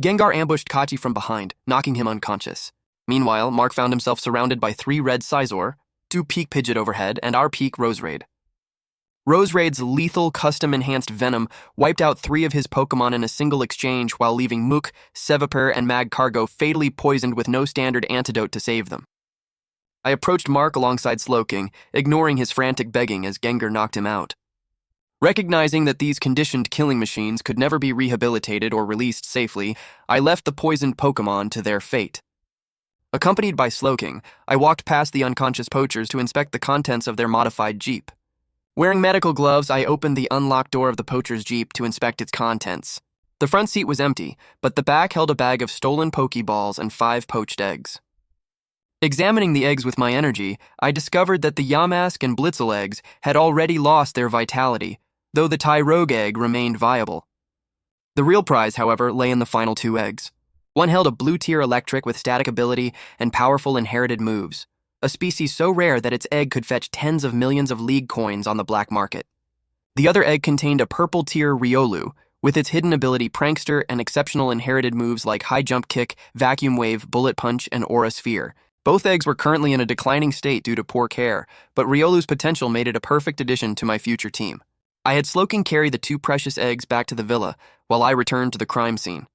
Gengar ambushed Kachi from behind, knocking him unconscious. Meanwhile, Mark found himself surrounded by 3 red Scizor, 2 Peak Pidgeot overhead, and our Peak Roserade. Roserade's lethal, custom-enhanced venom wiped out 3 of his Pokémon in a single exchange while leaving Mook, Seviper, and Magcargo fatally poisoned with no standard antidote to save them. I approached Mark alongside Slowking, ignoring his frantic begging as Gengar knocked him out. Recognizing that these conditioned killing machines could never be rehabilitated or released safely, I left the poisoned Pokémon to their fate. Accompanied by Slowking, I walked past the unconscious poachers to inspect the contents of their modified Jeep. Wearing medical gloves, I opened the unlocked door of the poacher's Jeep to inspect its contents. The front seat was empty, but the back held a bag of stolen Pokeballs and 5 poached eggs. Examining the eggs with my energy, I discovered that the Yamask and Blitzel eggs had already lost their vitality, though the Tyrogue egg remained viable. The real prize, however, lay in the final 2 eggs. One held a blue-tier electric with static ability and powerful inherited moves, a species so rare that its egg could fetch tens of millions of league coins on the black market. The other egg contained a purple-tier Riolu, with its hidden ability Prankster and exceptional inherited moves like High Jump Kick, Vacuum Wave, Bullet Punch, and Aura Sphere. Both eggs were currently in a declining state due to poor care, but Riolu's potential made it a perfect addition to my future team. I had Slowking carry the 2 precious eggs back to the villa, while I returned to the crime scene.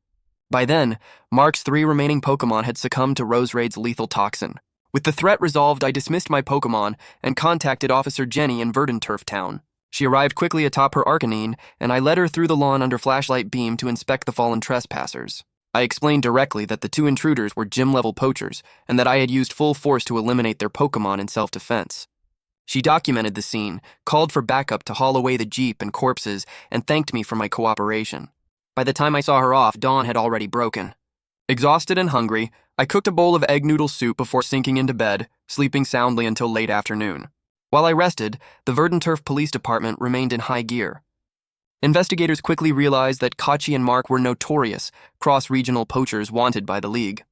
By then, Mark's 3 remaining Pokémon had succumbed to Roserade's lethal toxin. With the threat resolved, I dismissed my Pokémon and contacted Officer Jenny in Verdanturf Town. She arrived quickly atop her Arcanine, and I led her through the lawn under flashlight beam to inspect the fallen trespassers. I explained directly that the 2 intruders were gym-level poachers, and that I had used full force to eliminate their Pokémon in self-defense. She documented the scene, called for backup to haul away the Jeep and corpses, and thanked me for my cooperation. By the time I saw her off, dawn had already broken. Exhausted and hungry, I cooked a bowl of egg noodle soup before sinking into bed, sleeping soundly until late afternoon. While I rested, the Verdanturf Police Department remained in high gear. Investigators quickly realized that Kachi and Mark were notorious, cross-regional poachers wanted by the League.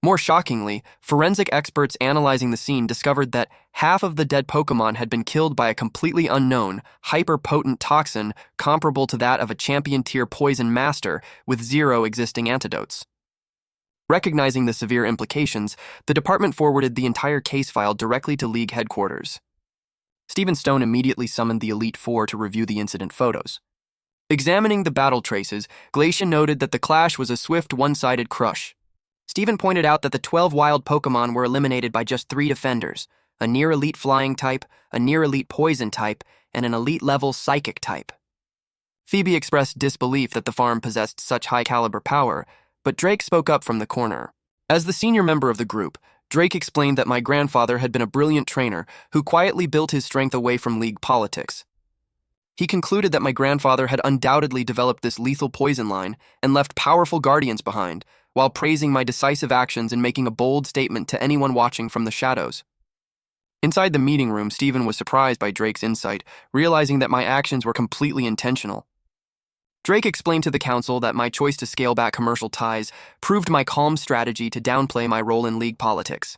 More shockingly, forensic experts analyzing the scene discovered that half of the dead Pokémon had been killed by a completely unknown, hyper-potent toxin comparable to that of a champion-tier poison master with 0 existing antidotes. Recognizing the severe implications, the department forwarded the entire case file directly to League headquarters. Stephen Stone immediately summoned the Elite Four to review the incident photos. Examining the battle traces, Glacia noted that the clash was a swift, one-sided crush. Stephen pointed out that the 12 wild Pokémon were eliminated by just 3 defenders, a near-elite flying type, a near-elite poison type, and an elite-level psychic type. Phoebe expressed disbelief that the farm possessed such high-caliber power, but Drake spoke up from the corner. As the senior member of the group, Drake explained that my grandfather had been a brilliant trainer who quietly built his strength away from League politics. He concluded that my grandfather had undoubtedly developed this lethal poison line and left powerful guardians behind, while praising my decisive actions and making a bold statement to anyone watching from the shadows. Inside the meeting room, Stephen was surprised by Drake's insight, realizing that my actions were completely intentional. Drake explained to the council that my choice to scale back commercial ties proved my calm strategy to downplay my role in League politics.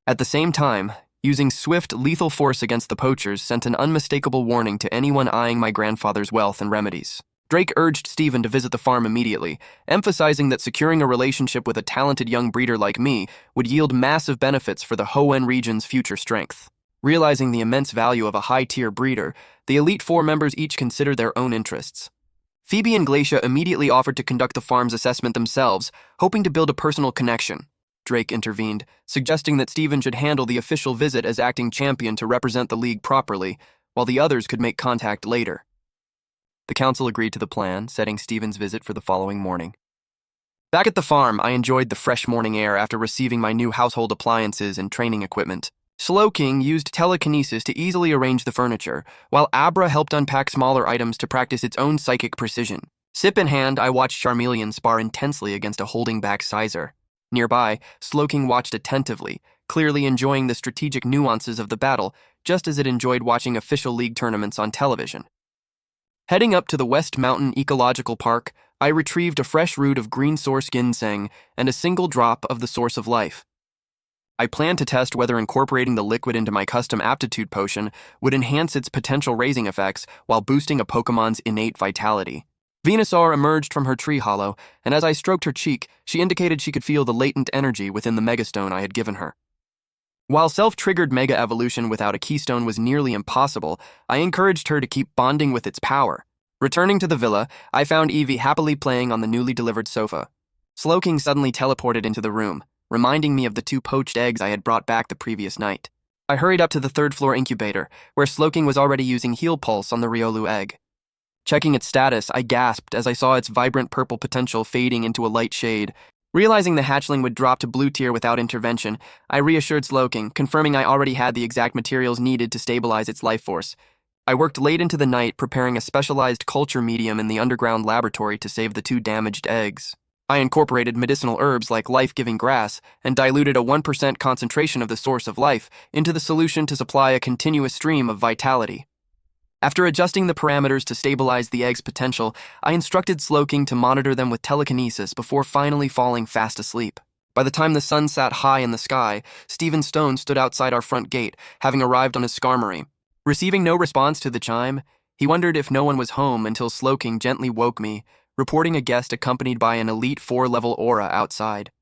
At the same time, using swift, lethal force against the poachers sent an unmistakable warning to anyone eyeing my grandfather's wealth and remedies. Drake urged Stephen to visit the farm immediately, emphasizing that securing a relationship with a talented young breeder like me would yield massive benefits for the Hoenn region's future strength. Realizing the immense value of a high-tier breeder, the Elite Four members each considered their own interests. Phoebe and Glacia immediately offered to conduct the farm's assessment themselves, hoping to build a personal connection. Drake intervened, suggesting that Stephen should handle the official visit as acting champion to represent the League properly, while the others could make contact later. The council agreed to the plan, setting Stephen's visit for the following morning. Back at the farm, I enjoyed the fresh morning air after receiving my new household appliances and training equipment. Slowking used telekinesis to easily arrange the furniture, while Abra helped unpack smaller items to practice its own psychic precision. Sip in hand, I watched Charmeleon spar intensely against a holding back Sizer. Nearby, Slowking watched attentively, clearly enjoying the strategic nuances of the battle, just as it enjoyed watching official league tournaments on television. Heading up to the West Mountain Ecological Park, I retrieved a fresh root of green source ginseng and a single drop of the source of life. I planned to test whether incorporating the liquid into my custom aptitude potion would enhance its potential raising effects while boosting a Pokemon's innate vitality. Venusaur emerged from her tree hollow, and as I stroked her cheek, she indicated she could feel the latent energy within the Megastone I had given her. While self-triggered Mega Evolution without a keystone was nearly impossible, I encouraged her to keep bonding with its power. Returning to the villa, I found Eevee happily playing on the newly delivered sofa. Slowking suddenly teleported into the room, reminding me of the 2 poached eggs I had brought back the previous night. I hurried up to the 3rd floor incubator, where Slowking was already using Heal Pulse on the Riolu egg. Checking its status, I gasped as I saw its vibrant purple potential fading into a light shade. Realizing the hatchling would drop to blue tier without intervention, I reassured Slowking, confirming I already had the exact materials needed to stabilize its life force. I worked late into the night preparing a specialized culture medium in the underground laboratory to save the 2 damaged eggs. I incorporated medicinal herbs like life-giving grass and diluted a 1% concentration of the source of life into the solution to supply a continuous stream of vitality. After adjusting the parameters to stabilize the egg's potential, I instructed Slowking to monitor them with telekinesis before finally falling fast asleep. By the time the sun sat high in the sky, Stephen Stone stood outside our front gate, having arrived on his skarmory. Receiving no response to the chime, he wondered if no one was home until Slowking gently woke me, reporting a guest accompanied by an elite 4-level aura outside.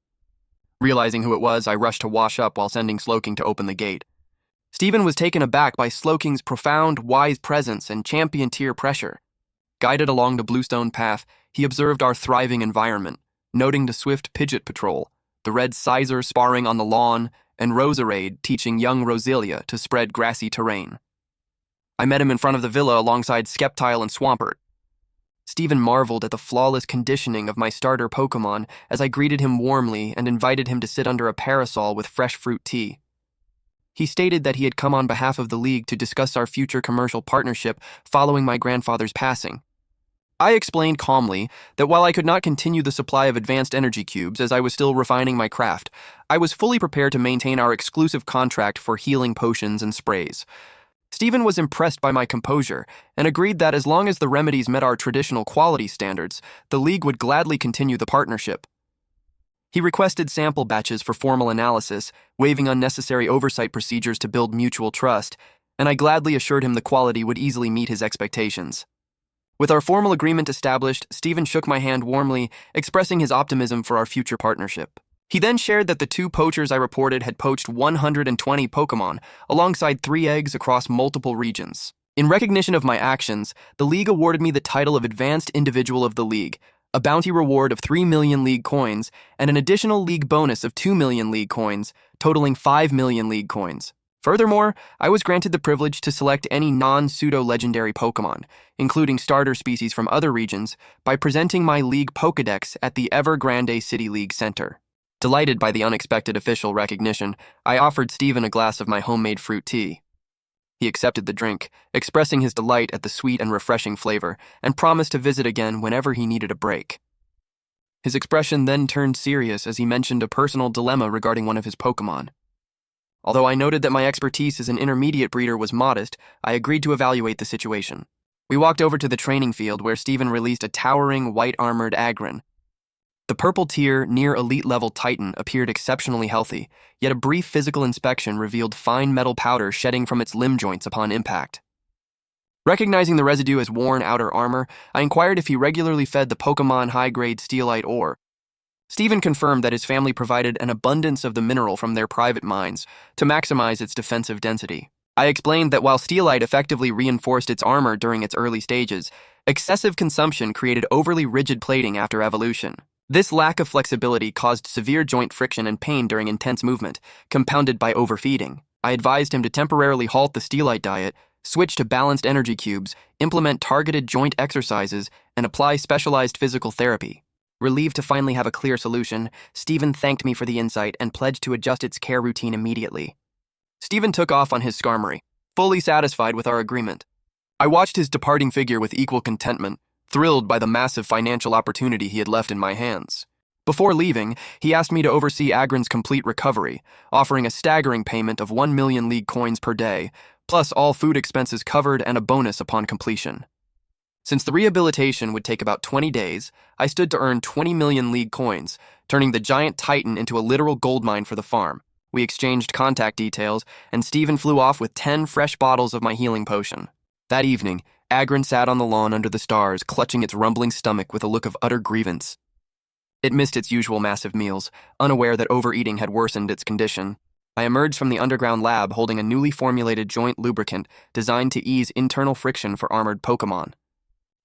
Realizing who it was, I rushed to wash up while sending Slowking to open the gate. Stephen was taken aback by Slowking's profound, wise presence and champion-tier pressure. Guided along the bluestone path, he observed our thriving environment, noting the swift Pidgeot patrol, the red Sizer sparring on the lawn, and Roserade teaching young Roselia to spread grassy terrain. I met him in front of the villa alongside Sceptile and Swampert. Stephen marveled at the flawless conditioning of my starter Pokémon as I greeted him warmly and invited him to sit under a parasol with fresh fruit tea. He stated that he had come on behalf of the League to discuss our future commercial partnership following my grandfather's passing. I explained calmly that while I could not continue the supply of advanced energy cubes as I was still refining my craft, I was fully prepared to maintain our exclusive contract for healing potions and sprays. Stephen was impressed by my composure and agreed that as long as the remedies met our traditional quality standards, the League would gladly continue the partnership. He requested sample batches for formal analysis, waiving unnecessary oversight procedures to build mutual trust, and I gladly assured him the quality would easily meet his expectations. With our formal agreement established, Stephen shook my hand warmly, expressing his optimism for our future partnership. He then shared that the 2 poachers I reported had poached 120 Pokémon, alongside 3 eggs across multiple regions. In recognition of my actions, the League awarded me the title of Advanced Individual of the League, a bounty reward of 3 million League coins, and an additional League bonus of 2 million League coins, totaling 5 million League coins. Furthermore, I was granted the privilege to select any non-pseudo-legendary Pokémon, including starter species from other regions, by presenting my League Pokédex at the Evergrande City League Center. Delighted by the unexpected official recognition, I offered Stephen a glass of my homemade fruit tea. He accepted the drink, expressing his delight at the sweet and refreshing flavor, and promised to visit again whenever he needed a break. His expression then turned serious as he mentioned a personal dilemma regarding one of his Pokémon. Although I noted that my expertise as an intermediate breeder was modest, I agreed to evaluate the situation. We walked over to the training field where Stephen released a towering, white-armored Agron. The purple tier, near elite-level Titan appeared exceptionally healthy, yet a brief physical inspection revealed fine metal powder shedding from its limb joints upon impact. Recognizing the residue as worn outer armor, I inquired if he regularly fed the Pokémon high-grade steelite ore. Stephen confirmed that his family provided an abundance of the mineral from their private mines to maximize its defensive density. I explained that while steelite effectively reinforced its armor during its early stages, excessive consumption created overly rigid plating after evolution. This lack of flexibility caused severe joint friction and pain during intense movement, compounded by overfeeding. I advised him to temporarily halt the steelite diet, switch to balanced energy cubes, implement targeted joint exercises, and apply specialized physical therapy. Relieved to finally have a clear solution, Stephen thanked me for the insight and pledged to adjust its care routine immediately. Stephen took off on his skarmory, fully satisfied with our agreement. I watched his departing figure with equal contentment, thrilled by the massive financial opportunity he had left in my hands. Before leaving, he asked me to oversee Agron's complete recovery, offering a staggering payment of 1 million league coins per day, plus all food expenses covered and a bonus upon completion. Since the rehabilitation would take about 20 days, I stood to earn 20 million league coins, turning the giant titan into a literal goldmine for the farm. We exchanged contact details, and Steven flew off with 10 fresh bottles of my healing potion. That evening, Agron sat on the lawn under the stars, clutching its rumbling stomach with a look of utter grievance. It missed its usual massive meals, unaware that overeating had worsened its condition. I emerged from the underground lab holding a newly formulated joint lubricant designed to ease internal friction for armored Pokémon.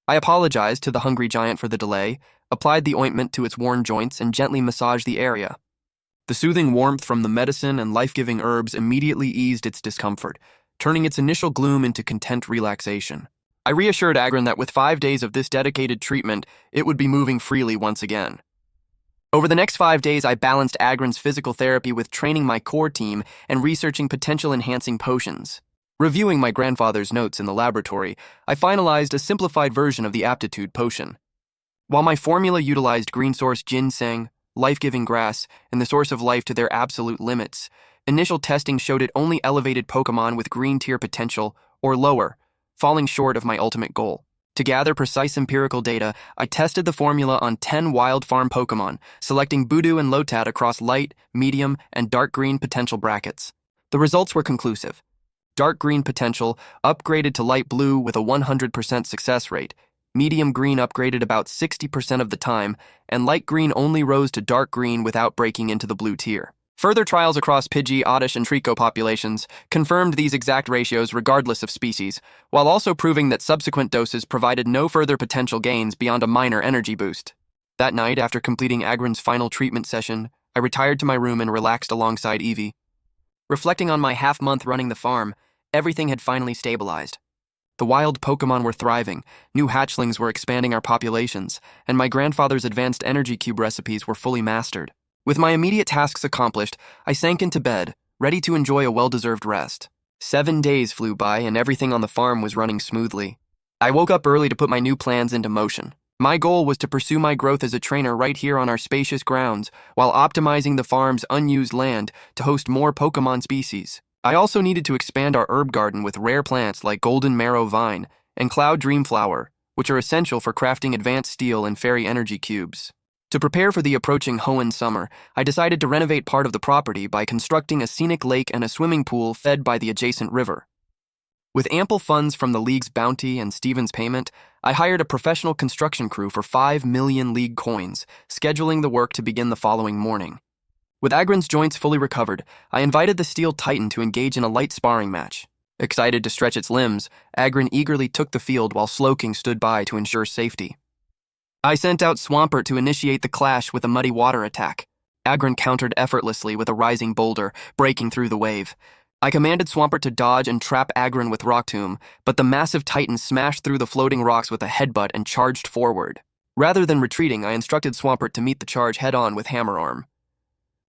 I apologized to the hungry giant for the delay, applied the ointment to its worn joints, and gently massaged the area. The soothing warmth from the medicine and life-giving herbs immediately eased its discomfort, turning its initial gloom into content relaxation. I reassured Agron that with 5 days of this dedicated treatment, it would be moving freely once again. Over the next 5 days, I balanced Agron's physical therapy with training my core team and researching potential-enhancing potions. Reviewing my grandfather's notes in the laboratory, I finalized a simplified version of the aptitude potion. While my formula utilized green source ginseng, life-giving grass, and the source of life to their absolute limits, initial testing showed it only elevated Pokémon with green tier potential, or lower, falling short of my ultimate goal. To gather precise empirical data, I tested the formula on 10 wild farm Pokémon, selecting Budu and Lotad across light, medium, and dark green potential brackets. The results were conclusive. Dark green potential upgraded to light blue with a 100% success rate, medium green upgraded about 60% of the time, and light green only rose to dark green without breaking into the blue tier. Further trials across Pidgey, Oddish, and Trico populations confirmed these exact ratios regardless of species, while also proving that subsequent doses provided no further potential gains beyond a minor energy boost. That night, after completing Agron's final treatment session, I retired to my room and relaxed alongside Evie. Reflecting on my half-month running the farm, everything had finally stabilized. The wild Pokémon were thriving, new hatchlings were expanding our populations, and my grandfather's advanced energy cube recipes were fully mastered. With my immediate tasks accomplished, I sank into bed, ready to enjoy a well-deserved rest. 7 days flew by and everything on the farm was running smoothly. I woke up early to put my new plans into motion. My goal was to pursue my growth as a trainer right here on our spacious grounds, while optimizing the farm's unused land to host more Pokémon species. I also needed to expand our herb garden with rare plants like Golden Marrow Vine and Cloud Dream Flower, which are essential for crafting advanced steel and fairy energy cubes. To prepare for the approaching Hoenn summer, I decided to renovate part of the property by constructing a scenic lake and a swimming pool fed by the adjacent river. With ample funds from the league's bounty and Steven's payment, I hired a professional construction crew for 5 million league coins, scheduling the work to begin the following morning. With Agron's joints fully recovered, I invited the Steel Titan to engage in a light sparring match. Excited to stretch its limbs, Agron eagerly took the field while Slowking stood by to ensure safety. I sent out Swampert to initiate the clash with a muddy water attack. Agron countered effortlessly with a rising boulder, breaking through the wave. I commanded Swampert to dodge and trap Agron with Rock Tomb, but the massive titan smashed through the floating rocks with a headbutt and charged forward. Rather than retreating, I instructed Swampert to meet the charge head-on with Hammer Arm.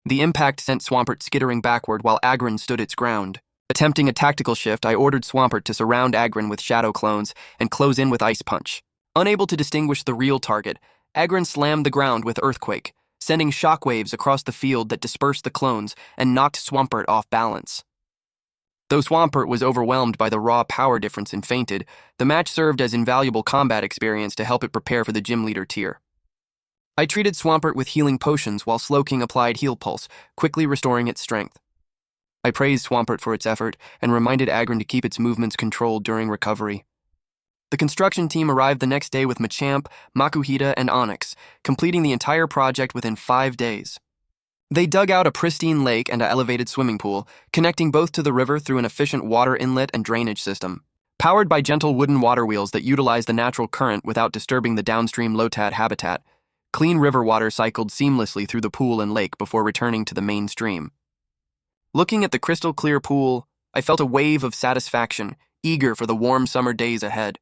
The impact sent Swampert skittering backward while Agron stood its ground. Attempting a tactical shift, I ordered Swampert to surround Agron with Shadow Clones and close in with Ice Punch. Unable to distinguish the real target, Agron slammed the ground with Earthquake, sending shockwaves across the field that dispersed the clones and knocked Swampert off balance. Though Swampert was overwhelmed by the raw power difference and fainted, the match served as invaluable combat experience to help it prepare for the Gym Leader tier. I treated Swampert with healing potions while Slowking applied Heal Pulse, quickly restoring its strength. I praised Swampert for its effort and reminded Agron to keep its movements controlled during recovery. The construction team arrived the next day with Machamp, Makuhita, and Onyx, completing the entire project within 5 days. They dug out a pristine lake and an elevated swimming pool, connecting both to the river through an efficient water inlet and drainage system. Powered by gentle wooden water wheels that utilize the natural current without disturbing the downstream Lotad habitat, clean river water cycled seamlessly through the pool and lake before returning to the main stream. Looking at the crystal-clear pool, I felt a wave of satisfaction, eager for the warm summer days ahead.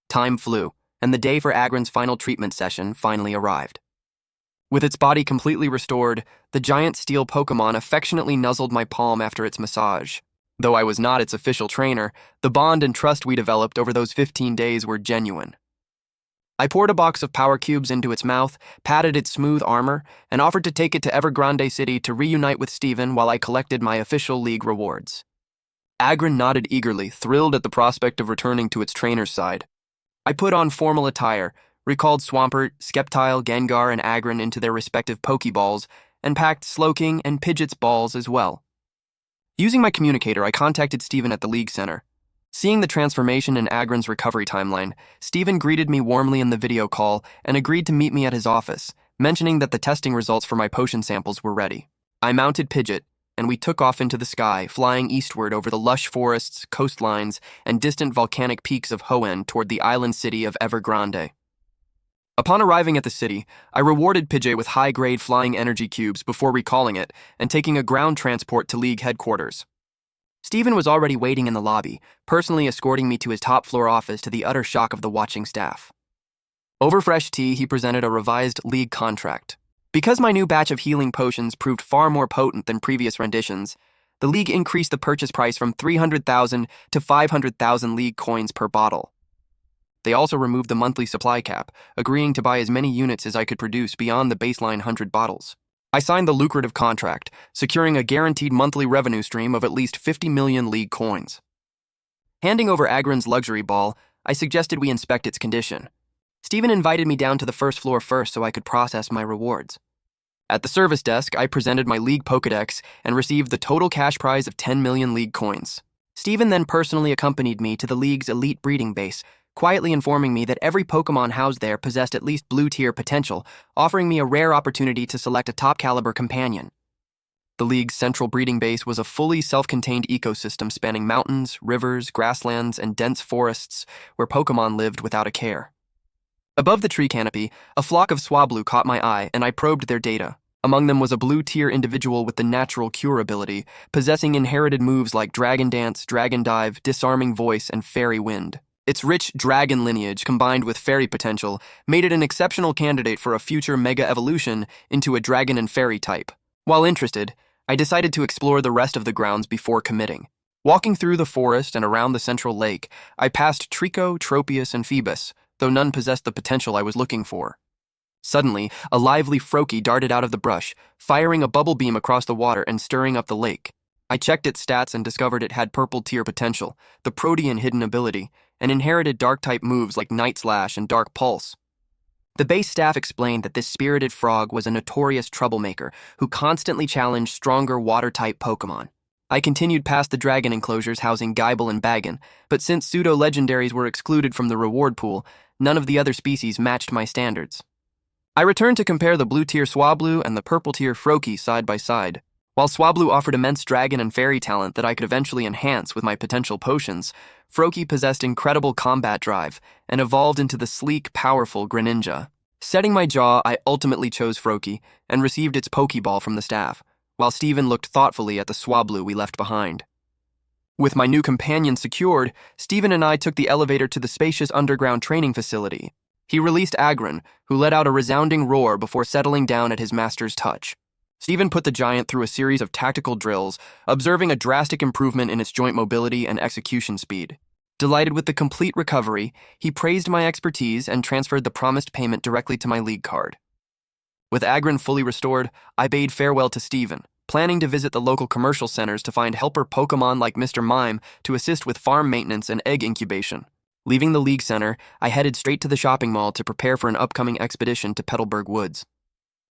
Time flew, and the day for Agron's final treatment session finally arrived. With its body completely restored, the giant steel Pokémon affectionately nuzzled my palm after its massage. Though I was not its official trainer, the bond and trust we developed over those 15 days were genuine. I poured a box of power cubes into its mouth, patted its smooth armor, and offered to take it to Evergrande City to reunite with Steven while I collected my official league rewards. Agron nodded eagerly, thrilled at the prospect of returning to its trainer's side. I put on formal attire, recalled Swampert, Skeptile, Gengar, and Agron into their respective Pokeballs, and packed Slowking and Pidgeot's balls as well. Using my communicator, I contacted Steven at the League Center. Seeing the transformation in Agron's recovery timeline, Steven greeted me warmly in the video call and agreed to meet me at his office, mentioning that the testing results for my potion samples were ready. I mounted Pidgeot, and we took off into the sky, flying eastward over the lush forests, coastlines, and distant volcanic peaks of Hoenn toward the island city of Evergrande. Upon arriving at the city, I rewarded Pidgeot with high-grade flying energy cubes before recalling it and taking a ground transport to League headquarters. Steven was already waiting in the lobby, personally escorting me to his top-floor office to the utter shock of the watching staff. Over fresh tea, he presented a revised League contract. Because my new batch of healing potions proved far more potent than previous renditions, the League increased the purchase price from 300,000 to 500,000 League coins per bottle. They also removed the monthly supply cap, agreeing to buy as many units as I could produce beyond the baseline 100 bottles. I signed the lucrative contract, securing a guaranteed monthly revenue stream of at least 50 million League coins. Handing over Agron's luxury ball, I suggested we inspect its condition. Steven invited me down to the first floor first so I could process my rewards. At the service desk, I presented my League Pokédex and received the total cash prize of 10 million League coins. Steven then personally accompanied me to the League's elite breeding base, quietly informing me that every Pokémon housed there possessed at least blue-tier potential, offering me a rare opportunity to select a top-caliber companion. The League's central breeding base was a fully self-contained ecosystem spanning mountains, rivers, grasslands, and dense forests where Pokémon lived without a care. Above the tree canopy, a flock of Swablu caught my eye, and I probed their data. Among them was a blue-tier individual with the natural cure ability, possessing inherited moves like Dragon Dance, Dragon Dive, Disarming Voice, and Fairy Wind. Its rich dragon lineage, combined with fairy potential, made it an exceptional candidate for a future mega evolution into a dragon and fairy type. While interested, I decided to explore the rest of the grounds before committing. Walking through the forest and around the central lake, I passed Trico, Tropius, and Phoebus, though none possessed the potential I was looking for. Suddenly, a lively Froakie darted out of the brush, firing a bubble beam across the water and stirring up the lake. I checked its stats and discovered it had purple tier potential, the Protean hidden ability, and inherited dark-type moves like Night Slash and Dark Pulse. The base staff explained that this spirited frog was a notorious troublemaker who constantly challenged stronger water-type Pokémon. I continued past the dragon enclosures housing Geibel and Bagon, but since pseudo-legendaries were excluded from the reward pool, none of the other species matched my standards. I returned to compare the blue-tier Swablu and the purple-tier Froakie side by side. While Swablu offered immense dragon and fairy talent that I could eventually enhance with my potential potions, Froakie possessed incredible combat drive and evolved into the sleek, powerful Greninja. Setting my jaw, I ultimately chose Froakie and received its Pokeball from the staff, while Steven looked thoughtfully at the Swablu we left behind. With my new companion secured, Steven and I took the elevator to the spacious underground training facility. He released Agron, who let out a resounding roar before settling down at his master's touch. Steven put the giant through a series of tactical drills, observing a drastic improvement in its joint mobility and execution speed. Delighted with the complete recovery, he praised my expertise and transferred the promised payment directly to my league card. With Agron fully restored, I bade farewell to Steven, planning to visit the local commercial centers to find helper Pokémon like Mr. Mime to assist with farm maintenance and egg incubation. Leaving the league center, I headed straight to the shopping mall to prepare for an upcoming expedition to Petalburg Woods.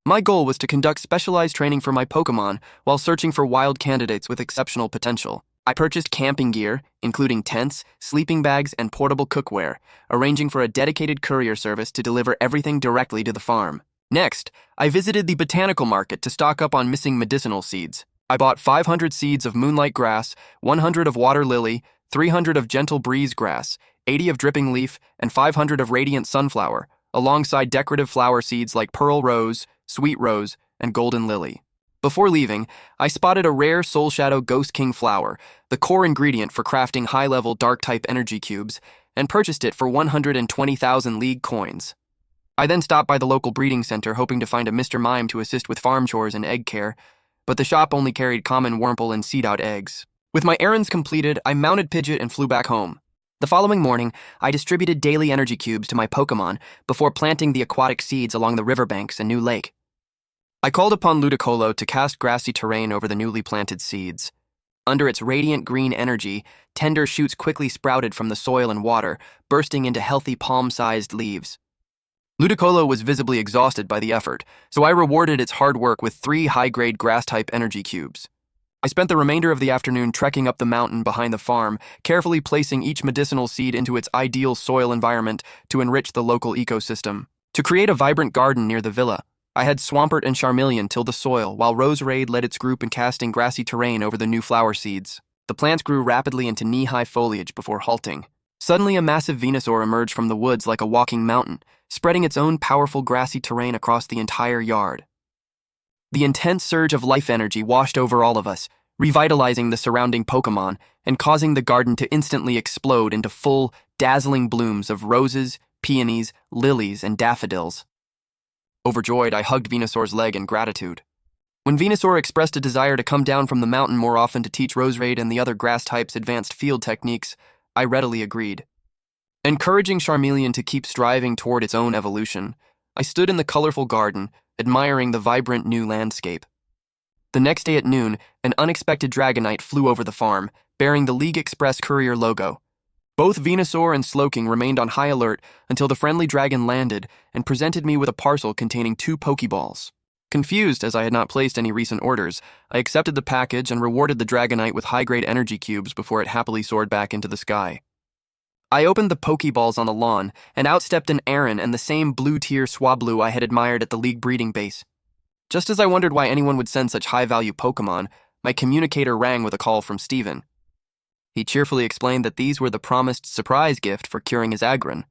My goal was to conduct specialized training for my Pokémon while searching for wild candidates with exceptional potential. I purchased camping gear, including tents, sleeping bags, and portable cookware, arranging for a dedicated courier service to deliver everything directly to the farm. Next, I visited the botanical market to stock up on missing medicinal seeds. I bought 500 seeds of moonlight grass, 100 of water lily, 300 of gentle breeze grass, 80 of dripping leaf, and 500 of radiant sunflower, alongside decorative flower seeds like pearl rose, sweet rose, and golden lily. Before leaving, I spotted a rare Soul Shadow Ghost King flower, the core ingredient for crafting high-level dark-type energy cubes, and purchased it for 120,000 league coins. I then stopped by the local breeding center hoping to find a Mr. Mime to assist with farm chores and egg care, but the shop only carried common Wurmple and seed-out eggs. With my errands completed, I mounted Pidgeot and flew back home. The following morning, I distributed daily energy cubes to my Pokémon before planting the aquatic seeds along the riverbanks and new lake. I called upon Ludicolo to cast grassy terrain over the newly planted seeds. Under its radiant green energy, tender shoots quickly sprouted from the soil and water, bursting into healthy palm-sized leaves. Ludicolo was visibly exhausted by the effort, so I rewarded its hard work with 3 high-grade grass-type energy cubes. I spent the remainder of the afternoon trekking up the mountain behind the farm, carefully placing each medicinal seed into its ideal soil environment to enrich the local ecosystem. To create a vibrant garden near the villa, I had Swampert and Charmeleon till the soil, while Roserade led its group in casting grassy terrain over the new flower seeds. The plants grew rapidly into knee-high foliage before halting. Suddenly, a massive Venusaur emerged from the woods like a walking mountain, spreading its own powerful grassy terrain across the entire yard. The intense surge of life energy washed over all of us, revitalizing the surrounding Pokémon and causing the garden to instantly explode into full, dazzling blooms of roses, peonies, lilies, and daffodils. Overjoyed, I hugged Venusaur's leg in gratitude. When Venusaur expressed a desire to come down from the mountain more often to teach Roserade and the other grass types advanced field techniques, I readily agreed. Encouraging Charmeleon to keep striving toward its own evolution, I stood in the colorful garden, admiring the vibrant new landscape. The next day at noon, an unexpected Dragonite flew over the farm, bearing the League Express courier logo. Both Venusaur and Slowking remained on high alert until the friendly dragon landed and presented me with a parcel containing 2 Pokeballs. Confused as I had not placed any recent orders, I accepted the package and rewarded the Dragonite with high-grade energy cubes before it happily soared back into the sky. I opened the Pokeballs on the lawn and outstepped an Aaron and the same blue-tier Swablu I had admired at the League breeding base. Just as I wondered why anyone would send such high-value Pokémon, my communicator rang with a call from Steven. He cheerfully explained that these were the promised surprise gift for curing his Agron.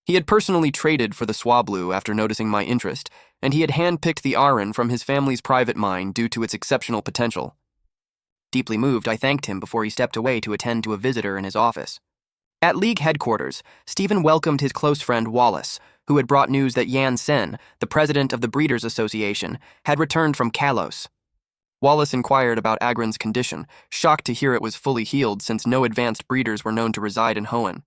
He had personally traded for the Swablu after noticing my interest, and he had handpicked the Aaron from his family's private mine due to its exceptional potential. Deeply moved, I thanked him before he stepped away to attend to a visitor in his office. At League headquarters, Stephen welcomed his close friend Wallace, who had brought news that Yan Sen, the president of the Breeders' Association, had returned from Kalos. Wallace inquired about Agron's condition, shocked to hear it was fully healed since no advanced breeders were known to reside in Hoenn.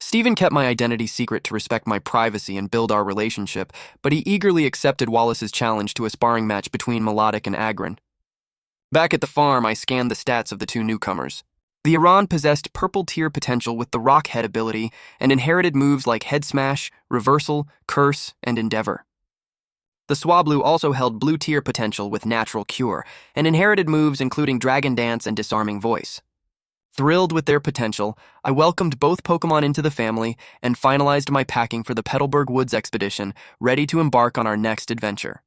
Stephen kept my identity secret to respect my privacy and build our relationship, but he eagerly accepted Wallace's challenge to a sparring match between Melodic and Agron. Back at the farm, I scanned the stats of the 2 newcomers. The Iran possessed purple tier potential with the Rock Head ability and inherited moves like Head Smash, Reversal, Curse, and Endeavor. The Swablu also held blue tier potential with Natural Cure and inherited moves including Dragon Dance and Disarming Voice. Thrilled with their potential, I welcomed both Pokémon into the family and finalized my packing for the Petalburg Woods expedition, ready to embark on our next adventure.